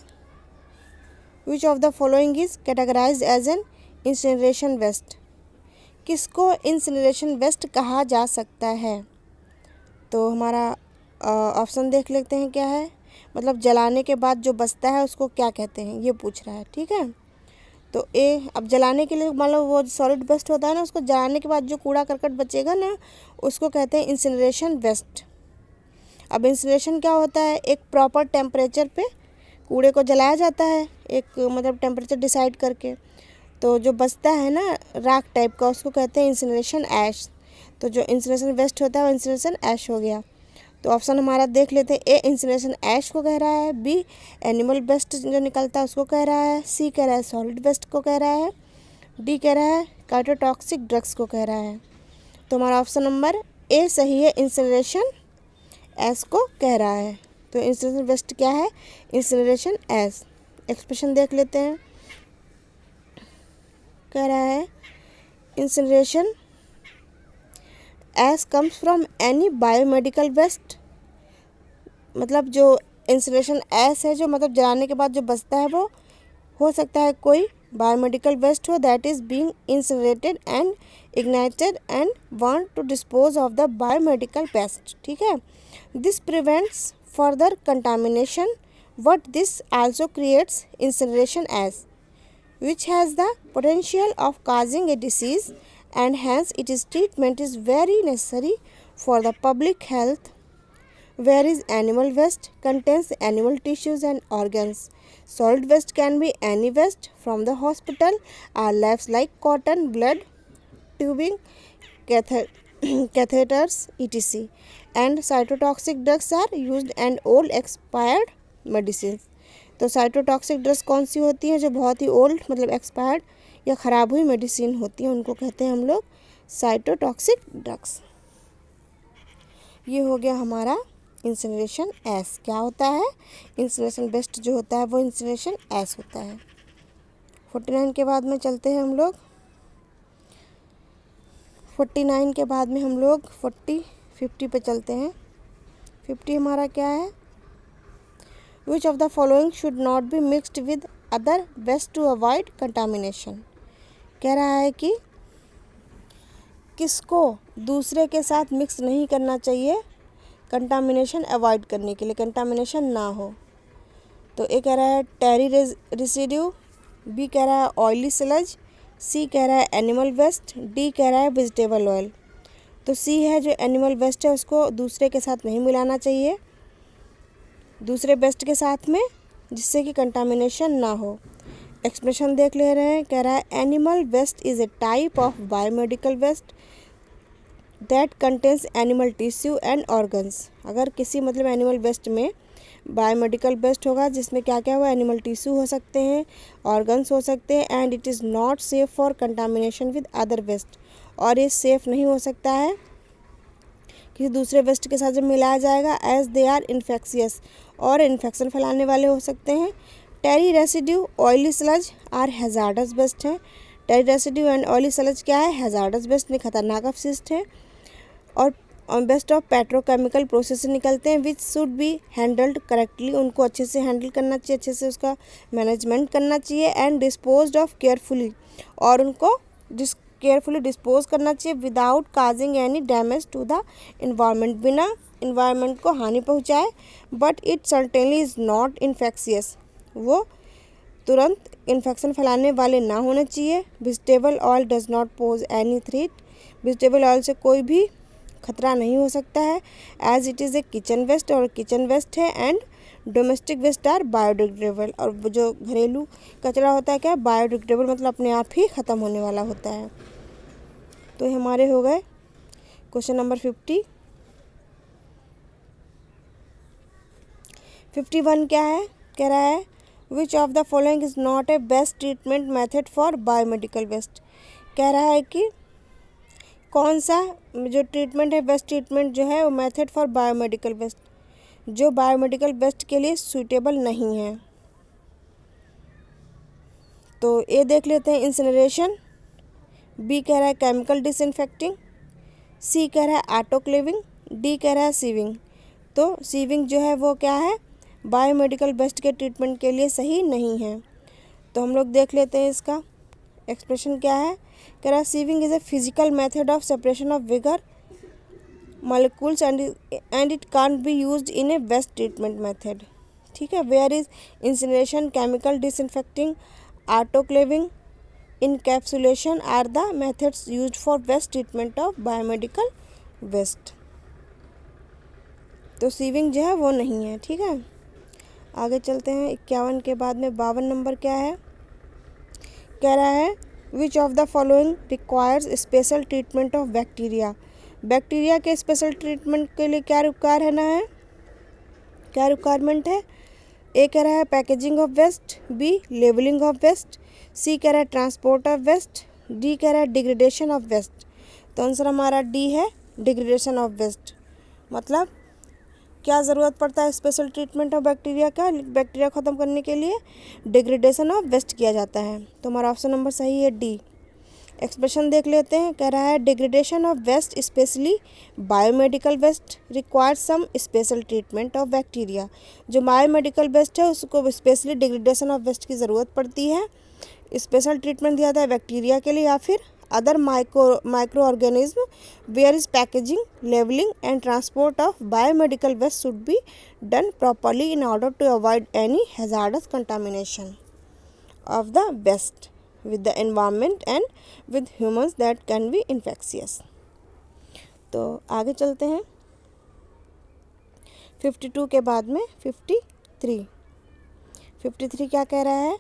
which of the following is categorised as an incineration waste. किसको इंसिनरेशन वेस्ट कहा जा सकता है? तो हमारा ऑप्शन देख लेते हैं क्या है, मतलब जलाने के बाद जो बचता है उसको क्या कहते हैं, ये पूछ रहा है। ठीक है, तो ए, अब जलाने के लिए मान लो वो सॉलिड वेस्ट होता है ना, उसको जलाने के बाद जो कूड़ा करकट बचेगा ना उसको कहते हैं इंसिनरेशन वेस्ट। अब इंसिनरेशन क्या होता है, एक प्रॉपर टेम्परेचर पे कूड़े को जलाया जाता है, एक मतलब टेम्परेचर डिसाइड करके, तो जो बचता है ना राख टाइप का उसको कहते हैं इंसिनरेशन ऐश। तो जो इंसिनरेशन वेस्ट होता है वो इंसिनरेशन ऐश हो गया। तो ऑप्शन हमारा देख लेते हैं, ए इंसिनरेशन ऐश को कह रहा है, बी एनिमल वेस्ट जो निकलता है उसको कह रहा है, सी कह रहा है सॉलिड वेस्ट को कह रहा है, डी कह रहा है काइटोटॉक्सिक ड्रग्स को कह रहा है। तो हमारा ऑप्शन नंबर ए सही है, इंसिनरेशन ऐश को कह रहा है। तो इंसिनरेशन वेस्ट क्या है, इंसिनरेशन ऐश। एक्सप्रेशन देख लेते हैं, कह रहा है incineration ash comes from any biomedical waste. मतलब जो इंसिनरेशन ऐश है, जो मतलब जलाने के बाद जो बचता है वो हो सकता है कोई बायोमेडिकल वेस्ट हो that is being incinerated and ignited and want to dispose of the biomedical waste. ठीक है, this prevents further contamination but this also creates incineration ash which has the potential of causing a disease and hence its treatment is very necessary for the public health, whereas animal waste contains animal tissues and organs. Solid waste can be any waste from the hospital or labs like cotton, blood, tubing, catheters, etc. And cytotoxic drugs are used and all expired medicines. तो cytotoxic drugs कौन सी होती हैं, जो बहुत ही old मतलब expired या ख़राब हुई मेडिसिन होती हैं उनको कहते हैं हम लोग साइटोटॉक्सिक ड्रग्स। ये हो गया हमारा इंसिनरेशन ऐश। क्या होता है, इंसिनरेशन वेस्ट जो होता है वो इंसिनरेशन ऐश होता है। 49 के बाद में चलते हैं हम लोग, 49 के बाद में हम लोग 50 पे चलते हैं। 50 हमारा क्या है, Which of the following should not be mixed with other waste to avoid contamination। कह रहा है कि किसको दूसरे के साथ मिक्स नहीं करना चाहिए कंटामिनेशन अवॉइड करने के लिए, कंटामिनेशन ना हो। तो ए कह रहा है टेरी रेसिड्यू, बी कह रहा है ऑयली स्लज, सी कह रहा है एनिमल वेस्ट, डी कह रहा है वेजिटेबल ऑयल। तो सी है जो एनिमल वेस्ट है उसको दूसरे के साथ नहीं मिलाना चाहिए, दूसरे वेस्ट के साथ में, जिससे कि कंटामिनेशन ना हो। एक्सप्रेशन देख ले रहे हैं, कह रहा है animal waste is a type of biomedical waste that contains animal tissue and organs. अगर किसी मतलब एनिमल वेस्ट में बायोमेडिकल वेस्ट होगा जिसमें क्या क्या हुआ, एनिमल टिश्यू हो सकते हैं, ऑर्गन्स हो सकते हैं, and it is not safe for contamination with other waste. और ये सेफ़ नहीं हो सकता है किसी दूसरे वेस्ट के साथ जब मिलाया जाएगा, एज दे आर इन्फेक्शियस, और इन्फेक्शन फैलाने वाले हो सकते हैं। Tarry residue, oily sludge are hazardous waste है। Tarry residue and oily sludge क्या है, हैजार्डस वेस्ट में खतरनाक अपशिष्ट है। और बेस्ट ऑफ पेट्रोकेमिकल प्रोसेस से निकलते हैं which should be handled correctly. उनको अच्छे से हैंडल करना चाहिए, अच्छे से उसका मैनेजमेंट करना चाहिए। एंड डिस्पोज ऑफ केयरफुली, और उनको केयरफुली डिस्पोज करना चाहिए without causing any damage to the environment, बिना इन्वायरमेंट को हानि पहुंचाए। But it certainly is not infectious, वो तुरंत इन्फेक्शन फैलाने वाले ना होने चाहिए। Vegetable oil does not pose any threat, vegetable oil से कोई भी खतरा नहीं हो सकता है, as it is a kitchen waste, और किचन वेस्ट है। And domestic waste are biodegradable, और जो घरेलू कचरा होता है क्या, बायोडिग्रेडेबल मतलब अपने आप ही ख़त्म होने वाला होता है। तो हमारे हो गए क्वेश्चन नंबर 50। 51 क्या है, कह रहा है which of the following is not a best treatment method for biomedical waste. कह रहा है कि कौन सा जो ट्रीटमेंट है, वेस्ट ट्रीटमेंट जो है वो मेथड फॉर बायोमेडिकल वेस्ट, जो बायोमेडिकल वेस्ट के लिए सूटेबल नहीं है। तो ए देख लेते हैं इंसिनरेशन, बी कह रहा है केमिकल डिसइंफेक्टिंग, सी कह रहा है ऑटोक्लेविंग, डी कह रहा है सीविंग। तो सीविंग जो है वो क्या है, बायोमेडिकल वेस्ट के ट्रीटमेंट के लिए सही नहीं है। तो हम लोग देख लेते हैं इसका एक्सप्रेशन क्या है। कह रहा है sieving is a physical method of separation of bigger molecules and it can't be used in a waste treatment method। ठीक है, where is incineration, chemical disinfecting, autoclaving, encapsulation are the methods used for waste treatment of biomedical waste. तो sieving जो है वो नहीं है। ठीक है, आगे चलते हैं। 51 के बाद में 52 नंबर क्या है, कह रहा है which of the following requires special treatment of bacteria. Bacteria के स्पेशल ट्रीटमेंट के लिए क्या रिक्वायरमेंट है। ए कह रहा है packaging of waste, B labelling of waste, C कह रहा है ट्रांसपोर्ट ऑफ वेस्ट, डी कह रहा है डिग्रेडेशन ऑफ वेस्ट। तो आंसर हमारा डी है, डिग्रेडेशन ऑफ वेस्ट। मतलब क्या ज़रूरत पड़ता है स्पेशल ट्रीटमेंट ऑफ बैक्टीरिया का, बैक्टीरिया ख़त्म करने के लिए डिग्रेडेशन ऑफ वेस्ट किया जाता है। तो हमारा ऑप्शन नंबर सही है डी। एक्सप्रेशन देख लेते हैं। कह रहा है degradation of waste specially biomedical waste requires some special treatment of bacteria. जो बायोमेडिकल वेस्ट है उसको स्पेशली डिग्रेडेशन ऑफ वेस्ट की ज़रूरत पड़ती है। स्पेशल ट्रीटमेंट दिया जाता है बैक्टीरिया के लिए या फिर other micro organism where is packaging, labelling and transport of biomedical waste should be done properly in order to avoid any hazardous contamination of the waste with the environment and with humans that can be infectious। तो आगे चलते हैं 52 के बाद में 53 क्या कह रहा है,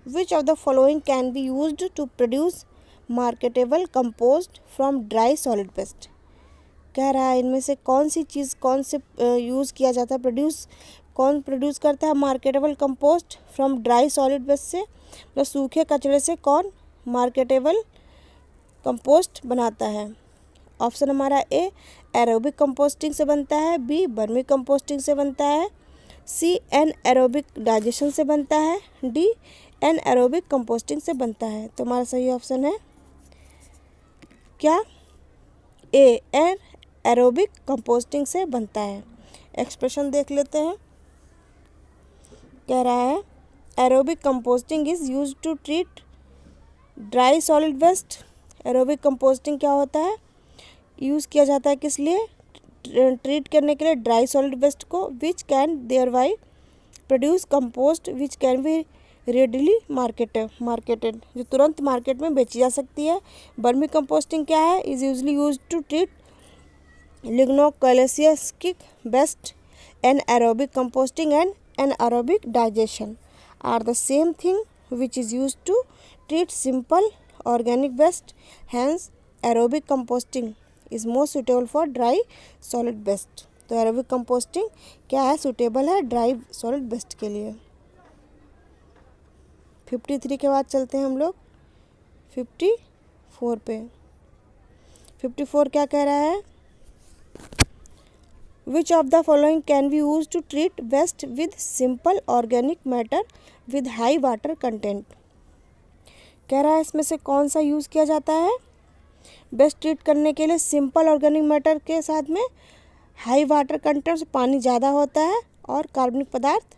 which of the following can be used to produce marketable compost from dry solid waste। कह रहा है इनमें से कौन सी चीज़ कौन से यूज़ किया जाता है, कौन प्रोड्यूस करता है marketable compost from dry solid waste से, मतलब सूखे कचरे से कौन मार्केटेबल कंपोस्ट बनाता है। ऑप्शन हमारा ए एरोबिक कंपोस्टिंग से बनता है, बी बर्मी कंपोस्टिंग से बनता है, सी एनएरोबिक डाइजेशन से बनता है, डी एनएरोबिक कंपोस्टिंग से बनता है। तो हमारा सही ऑप्शन है क्या, ए एरोबिक कंपोस्टिंग से बनता है। एक्सप्रेशन देख लेते हैं। कह रहा है aerobic composting is used to treat dry solid waste. Aerobic composting क्या होता है, यूज़ किया जाता है किस लिए, ट्रीट करने के लिए ड्राई सॉलिड वेस्ट को, which can thereby produce compost which can be readily marketed, जो तुरंत मार्केट में बेची जा सकती है। बर्मी कंपोस्टिंग क्या है, is usually use to treat lignocellulosic waste. Anaerobic composting and anaerobic digestion are the same thing which is used to treat simple organic waste, hence aerobic composting is more suitable for dry solid waste। तो aerobic composting क्या है, suitable है dry solid waste के लिए। 53 के बाद चलते हैं हम लोग 54 पे। 54 क्या कह रहा है, Which of the following can be used to treat waste with simple organic matter with high water content। कह रहा है इसमें से कौन सा यूज़ किया जाता है वेस्ट ट्रीट करने के लिए सिंपल ऑर्गेनिक मैटर के साथ में हाई वाटर कंटेंट, पानी ज़्यादा होता है और कार्बनिक पदार्थ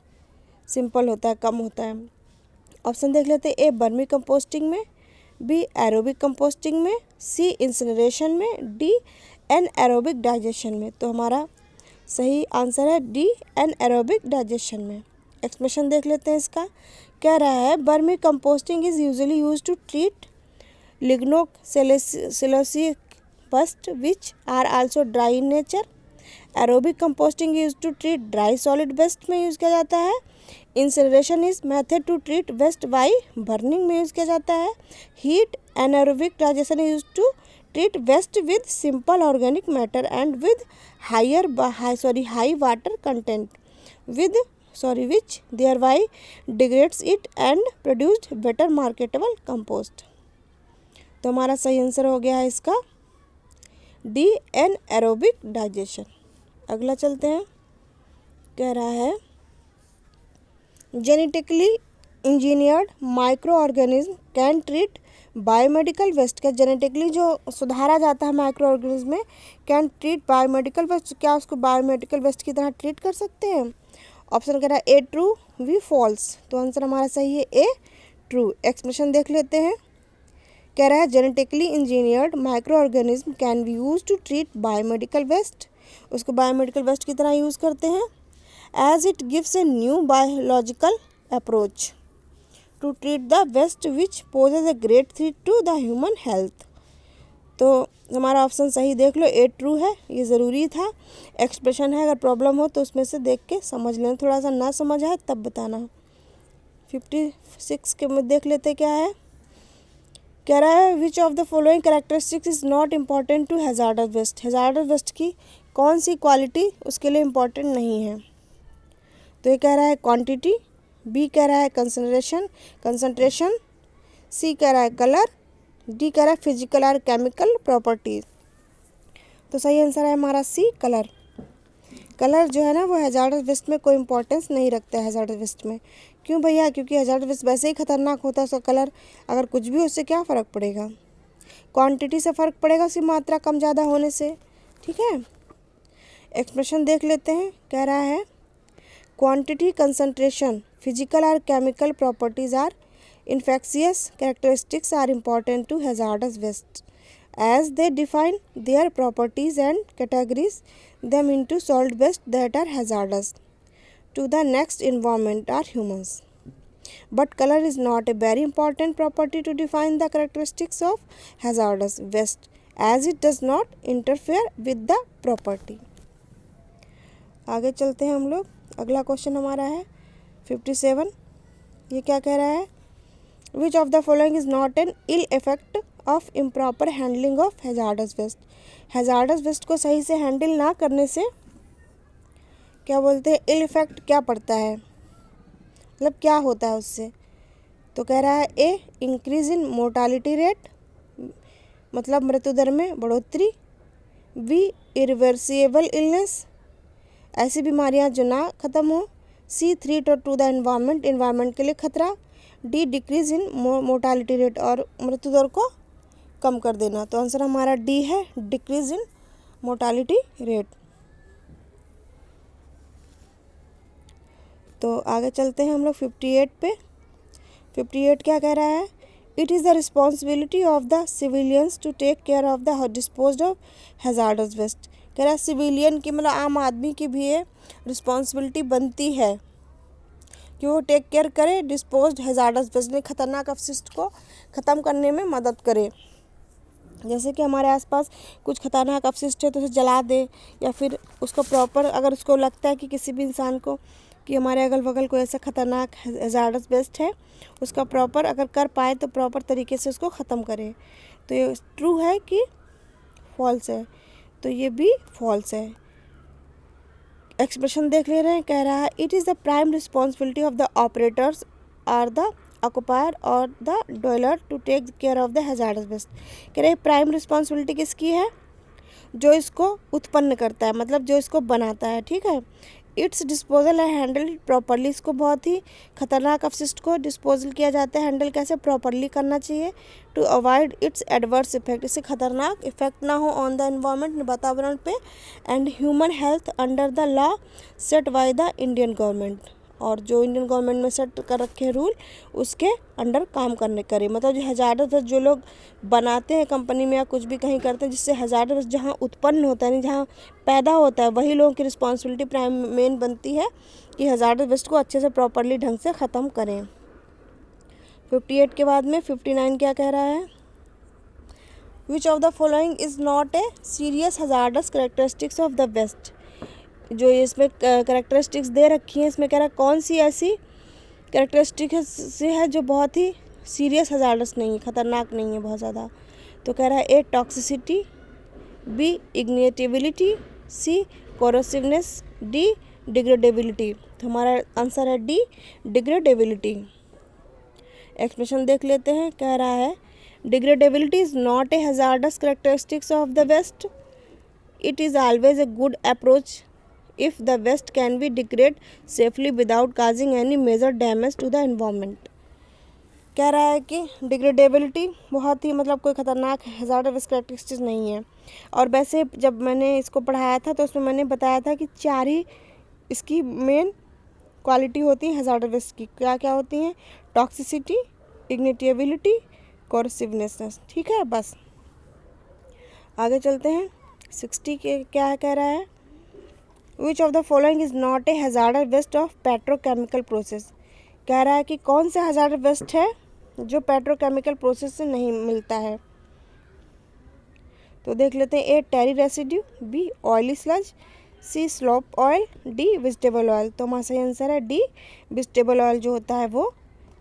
सिंपल होता है, कम होता है। ऑप्शन देख लेते हैं। ए बर्मी कंपोस्टिंग में, बी एरोबिक कंपोस्टिंग में, सी इंसिनरेशन में, डी एनएरोबिक डाइजेशन में। तो हमारा सही आंसर है डी एनएरोबिक डाइजेशन में। एक्सप्रेशन देख लेते हैं इसका। कह रहा है vermicomposting is usually use to treat lignocellulosic waste which are also dry in nature. Aerobic composting use to treat dry solid waste में यूज़ किया जाता है। Incineration is method to treat waste by burning में use किया जाता है। Heat anaerobic digestion is use to treat waste with simple organic matter and with high water content which thereby degrades it and produced better marketable compost। तो हमारा सही answer हो गया है इसका डी एनएरोबिक डाइजेशन। अगला चलते हैं, कह रहा है genetically engineered micro organism can treat biomedical waste. क्या जेनेटिकली जो सुधारा जाता है माइक्रो ऑर्गेनिज्म में कैन ट्रीट बायोमेडिकल वेस्ट, क्या उसको बायोमेडिकल वेस्ट की तरह ट्रीट कर सकते हैं? ऑप्शन कह रहा है ए ट्रू, बी फॉल्स। तो आंसर हमारा सही है ए ट्रू। एक्सप्रेशन देख लेते हैं, कह रहा है genetically engineered micro organism can be use to treat biomedical waste. उसको बायोमेडिकल वेस्ट की तरह यूज़ करते हैं as it gives a new biological approach to treat the waste which poses a great threat to the human health. तो हमारा option सही देख लो, ए true है, ये ज़रूरी था। एक्सप्रेशन है, अगर प्रॉब्लम हो तो उसमें से देख के समझ लेना, थोड़ा सा ना समझ आए तब बताना। 56 के में देख लेते क्या है, कह रहा है which of the following characteristics is not important to hazardous waste. Hazardous waste की कौन सी क्वालिटी उसके लिए इम्पॉर्टेंट नहीं है? तो ये कह रहा है क्वांटिटी, बी कह रहा है कंसंट्रेशन, सी कह रहा है कलर, डी कह रहा है फिजिकल और केमिकल प्रॉपर्टीज। तो सही आंसर है हमारा सी कलर। कलर जो है ना वो हैजार्डस वेस्ट में कोई इंपॉर्टेंस नहीं रखता है हैजार्डस वेस्ट में। क्यों भैया? क्योंकि हैजार्डस वेस्ट वैसे ही खतरनाक होता है, उसका कलर अगर कुछ भी उससे क्या फ़र्क पड़ेगा? क्वांटिटी से फ़र्क पड़ेगा, उसकी मात्रा कम ज़्यादा होने से। ठीक है, एक्सप्रेशन देख लेते हैं, कह रहा है क्वांटिटी, कंसंट्रेशन, फिजिकल और chemical properties are infectious characteristics are important to hazardous waste as they define their properties and categorize them into solid waste that are hazardous to the next environment or humans. But color is not a very important property to define the characteristics of hazardous waste as it does not interfere with the property. आगे चलते हैं हम लोग, अगला question हमारा है 57। ये क्या कह रहा है, Which of the following is not an ill effect of improper handling of hazardous waste? hazardous waste को सही से हैंडल ना करने से क्या बोलते हैं, इल इफेक्ट क्या पड़ता है, मतलब क्या होता है उससे? तो कह रहा है ए इंक्रीज इन मोर्टालिटी रेट, मतलब मृत्यु दर में बढ़ोतरी, बी इरिवर्सिबल इलनेस, ऐसी बीमारियां जो ना ख़त्म हो, C threat to the environment, environment के लिए खतरा, D decrease in mortality rate, और मृत्यु दर को कम कर देना। तो आंसर हमारा डी है, डिक्रीज इन मोर्टालिटी रेट। तो आगे चलते हैं हम लोग 58 पे। 58 क्या कह रहा है, it is the responsibility of the civilians to take care of the disposed of hazardous waste. कह रहा है सिविलियन की, मतलब आम आदमी की भी ये रिस्पॉन्सिबिलिटी बनती है कि वो टेक केयर करे डिस्पोज्ड हैजार्डस वेस्ट, खतरनाक अपशिष्ट को ख़त्म करने में मदद करे। जैसे कि हमारे आसपास कुछ खतरनाक अपशिष्ट है तो उसे जला दे, या फिर उसको प्रॉपर, अगर उसको लगता है कि किसी भी इंसान को कि हमारे अगल बगल कोई ऐसा खतरनाक हैजार्डस वेस्ट है, उसका प्रॉपर अगर कर पाए तो प्रॉपर तरीके से उसको ख़त्म करे। तो ये ट्रू है कि फॉल्स है? तो ये भी फॉल्स है। एक्सप्रेशन देख ले रहे हैं, कह रहा है it is the prime responsibility of the operators or the occupier और the dweller to take care of the hazardous waste. कह रहे प्राइम रिस्पॉन्सिबिलिटी किसकी है? जो इसको उत्पन्न करता है, मतलब जो इसको बनाता है। ठीक है, इट्स डिस्पोजल है हैंडल प्रॉपरली, इसको बहुत ही खतरनाक अपशिष्ट को डिस्पोजल किया जाता है, हैंडल कैसे प्रॉपरली करना चाहिए, to avoid its adverse effect, इससे खतरनाक इफेक्ट ना हो ऑन द एनवायरनमेंट, वातावरण पे, and human health under the law set by the Indian government, और जो इंडियन गवर्नमेंट में सेट कर रखे रूल उसके अंडर काम करे। मतलब जो हैजार्डस वेस्ट जो लोग बनाते हैं कंपनी में या कुछ भी कहीं करते हैं, जिससे हैजार्डस वेस्ट जहाँ उत्पन्न होता है, जहाँ पैदा होता है, वही लोगों की रिस्पॉन्सिबिलिटी प्राइम मेन बनती है कि हैजार्डस वेस्ट को अच्छे से प्रॉपरली ढंग से ख़त्म करें। 58 के बाद में 59 क्या कह रहा है, which of the following is not a serious hazardous characteristics of the waste. जो इसमें कैरेक्टरिस्टिक्स दे रखी हैं, इसमें कह रहा है कौन सी ऐसी कैरेक्टरिस्टिक से है जो बहुत ही सीरियस हैजार्डस नहीं है, खतरनाक नहीं है बहुत ज़्यादा। तो कह रहा है ए टॉक्सिसिटी, बी इग्निटेबिलिटी, सी कोरोसिवनेस, डी डिग्रेडेबिलिटी। तो हमारा आंसर है डी डिग्रेडेबिलिटी। एक्सप्रेशन देख लेते हैं, कह रहा है degradability is not a hazardous characteristics of the waste it is always a good approach if the waste can be degrade safely without causing any major damage to the environment. कह रहा है कि डिग्रेडेबिलिटी बहुत ही मतलब कोई ख़तरनाक हैज़ार्डस कैरेक्टरिस्टिक्स नहीं है। और वैसे जब मैंने इसको पढ़ाया था तो उसमें मैंने बताया था कि 4 ही इसकी मेन क्वालिटी होती है हैज़ार्डस वेस्ट की। क्या क्या होती हैं? टॉक्सिसिटी, इग्निटेबिलिटी, कोर्सिवनेस। ठीक है, बस आगे चलते हैं। 60 के क्या कह रहा है? Which of the following is not a hazardous waste of petrochemical process. कह रहा है कि कौन सा हैज़ार्डस वेस्ट है जो पेट्रोकेमिकल प्रोसेस से नहीं मिलता है। तो देख लेते हैं। A tarry residue, B oily sludge, C slop oil, D vegetable oil. तो हमारा सही आंसर है डी वेजिटेबल ऑयल जो होता है वो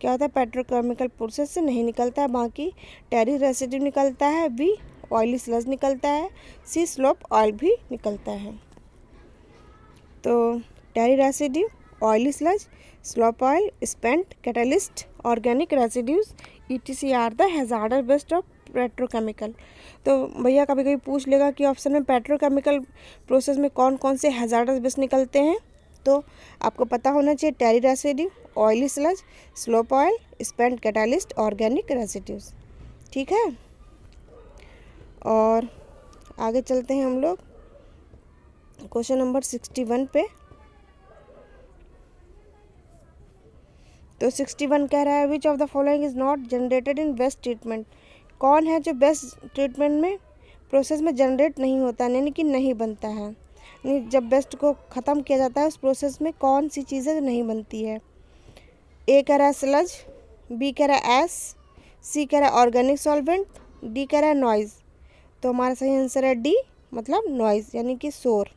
क्या होता है? पेट्रोकेमिकल प्रोसेस से नहीं निकलता है। बाकी टेरी रेसिड्यू निकलता है, बी ऑयली स्लज निकलता है, सी स्लोप ऑयल भी निकलता है। तो tarry residue, oily sludge, slop oil, spent catalyst, organic residues etc are the hazardous waste of petrochemical. तो भैया कभी कभी पूछ लेगा कि ऑप्शन में पेट्रोकेमिकल प्रोसेस में कौन कौन से हैज़ार्डस वेस्ट निकलते हैं, तो आपको पता होना चाहिए tarry residue, oily sludge, slop oil, spent catalyst, organic residues. ठीक है, और आगे चलते हैं हम लोग क्वेश्चन नंबर 61 पे। तो 61 कह रहा है which of the following is not generated in waste treatment. कौन है जो वेस्ट ट्रीटमेंट में प्रोसेस में जनरेट नहीं होता, यानी कि नहीं बनता है। यानी जब वेस्ट को ख़त्म किया जाता है उस प्रोसेस में कौन सी चीज़ें नहीं बनती है। ए कह रहा है स्लज, बी कह रहा है एस, सी कह रहा है ऑर्गेनिक सॉल्वेंट, डी कह रहा है नॉइज़। तो हमारा सही आंसर है डी, मतलब नॉइज़ यानी कि शोर।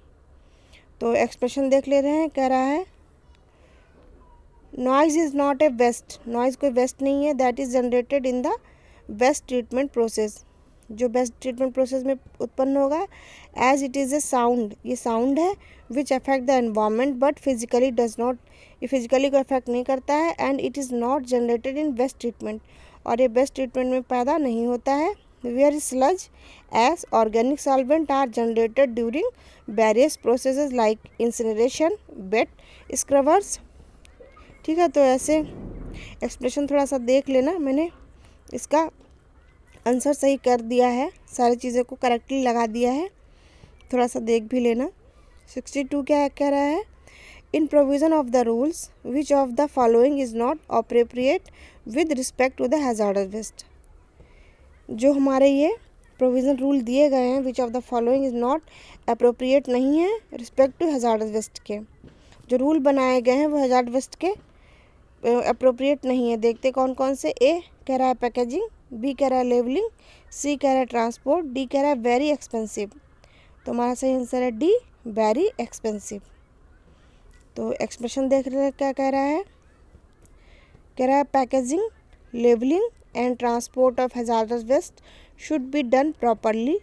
तो एक्सप्रेशन देख ले रहे हैं। कह रहा है noise is not a waste. Noise कोई वेस्ट नहीं है। That is generated in the waste treatment process, जो वेस्ट ट्रीटमेंट प्रोसेस में उत्पन्न होगा। As it is a sound, ये साउंड है। Which affect the environment but physically does not, ये फिजिकली को अफेक्ट नहीं करता है। And it is not generated in waste treatment, और ये वेस्ट ट्रीटमेंट में पैदा नहीं होता है। Where sludge as organic solvent are generated during various processes like incineration, wet scrubbers. ठीक है, तो ऐसे एक्सप्रेशन थोड़ा सा देख लेना। मैंने इसका आंसर सही कर दिया है, सारी चीज़ों को करेक्टली लगा दिया है, थोड़ा सा देख भी लेना। 62 क्या कह रहा है? In provision of the rules which of the following is not appropriate with respect to the hazardous waste. जो हमारे ये प्रोविज़न रूल दिए गए हैं, which of the following is not appropriate नहीं है रिस्पेक्ट टू हैज़ार्डस वेस्ट के। जो रूल बनाए गए हैं वो हैज़ार्डस वेस्ट के अप्रोप्रिएट नहीं है। देखते कौन कौन से। ए कह रहा है पैकेजिंग, बी कह रहा है लेवलिंग, सी कह रहा है ट्रांसपोर्ट, डी कह रहा है वेरी एक्सपेंसिव। तो हमारा सही आंसर है डी, वेरी एक्सपेंसिव। तो एक्सप्रेशन देख रहे हैं क्या कह रहा है? कह रहा है packaging, labelling and transport of hazardous waste should be done properly.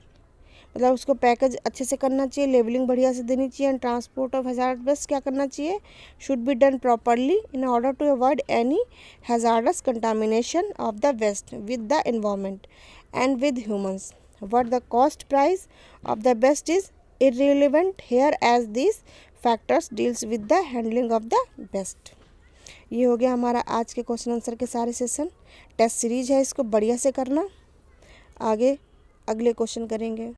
मतलब उसको पैकेज अच्छे से करना चाहिए, लेवलिंग बढ़िया से देनी चाहिए, and transport of hazardous waste क्या करना चाहिए? Should be done properly in order to avoid any hazardous contamination of the waste with the environment and with humans. What the cost price of the waste is irrelevant here as this factors deals with the handling of the waste. ये हो गया हमारा आज के question answer के सारे session. Test series है, इसको बढ़िया से करना। आगे अगले क्वेश्चन करेंगे।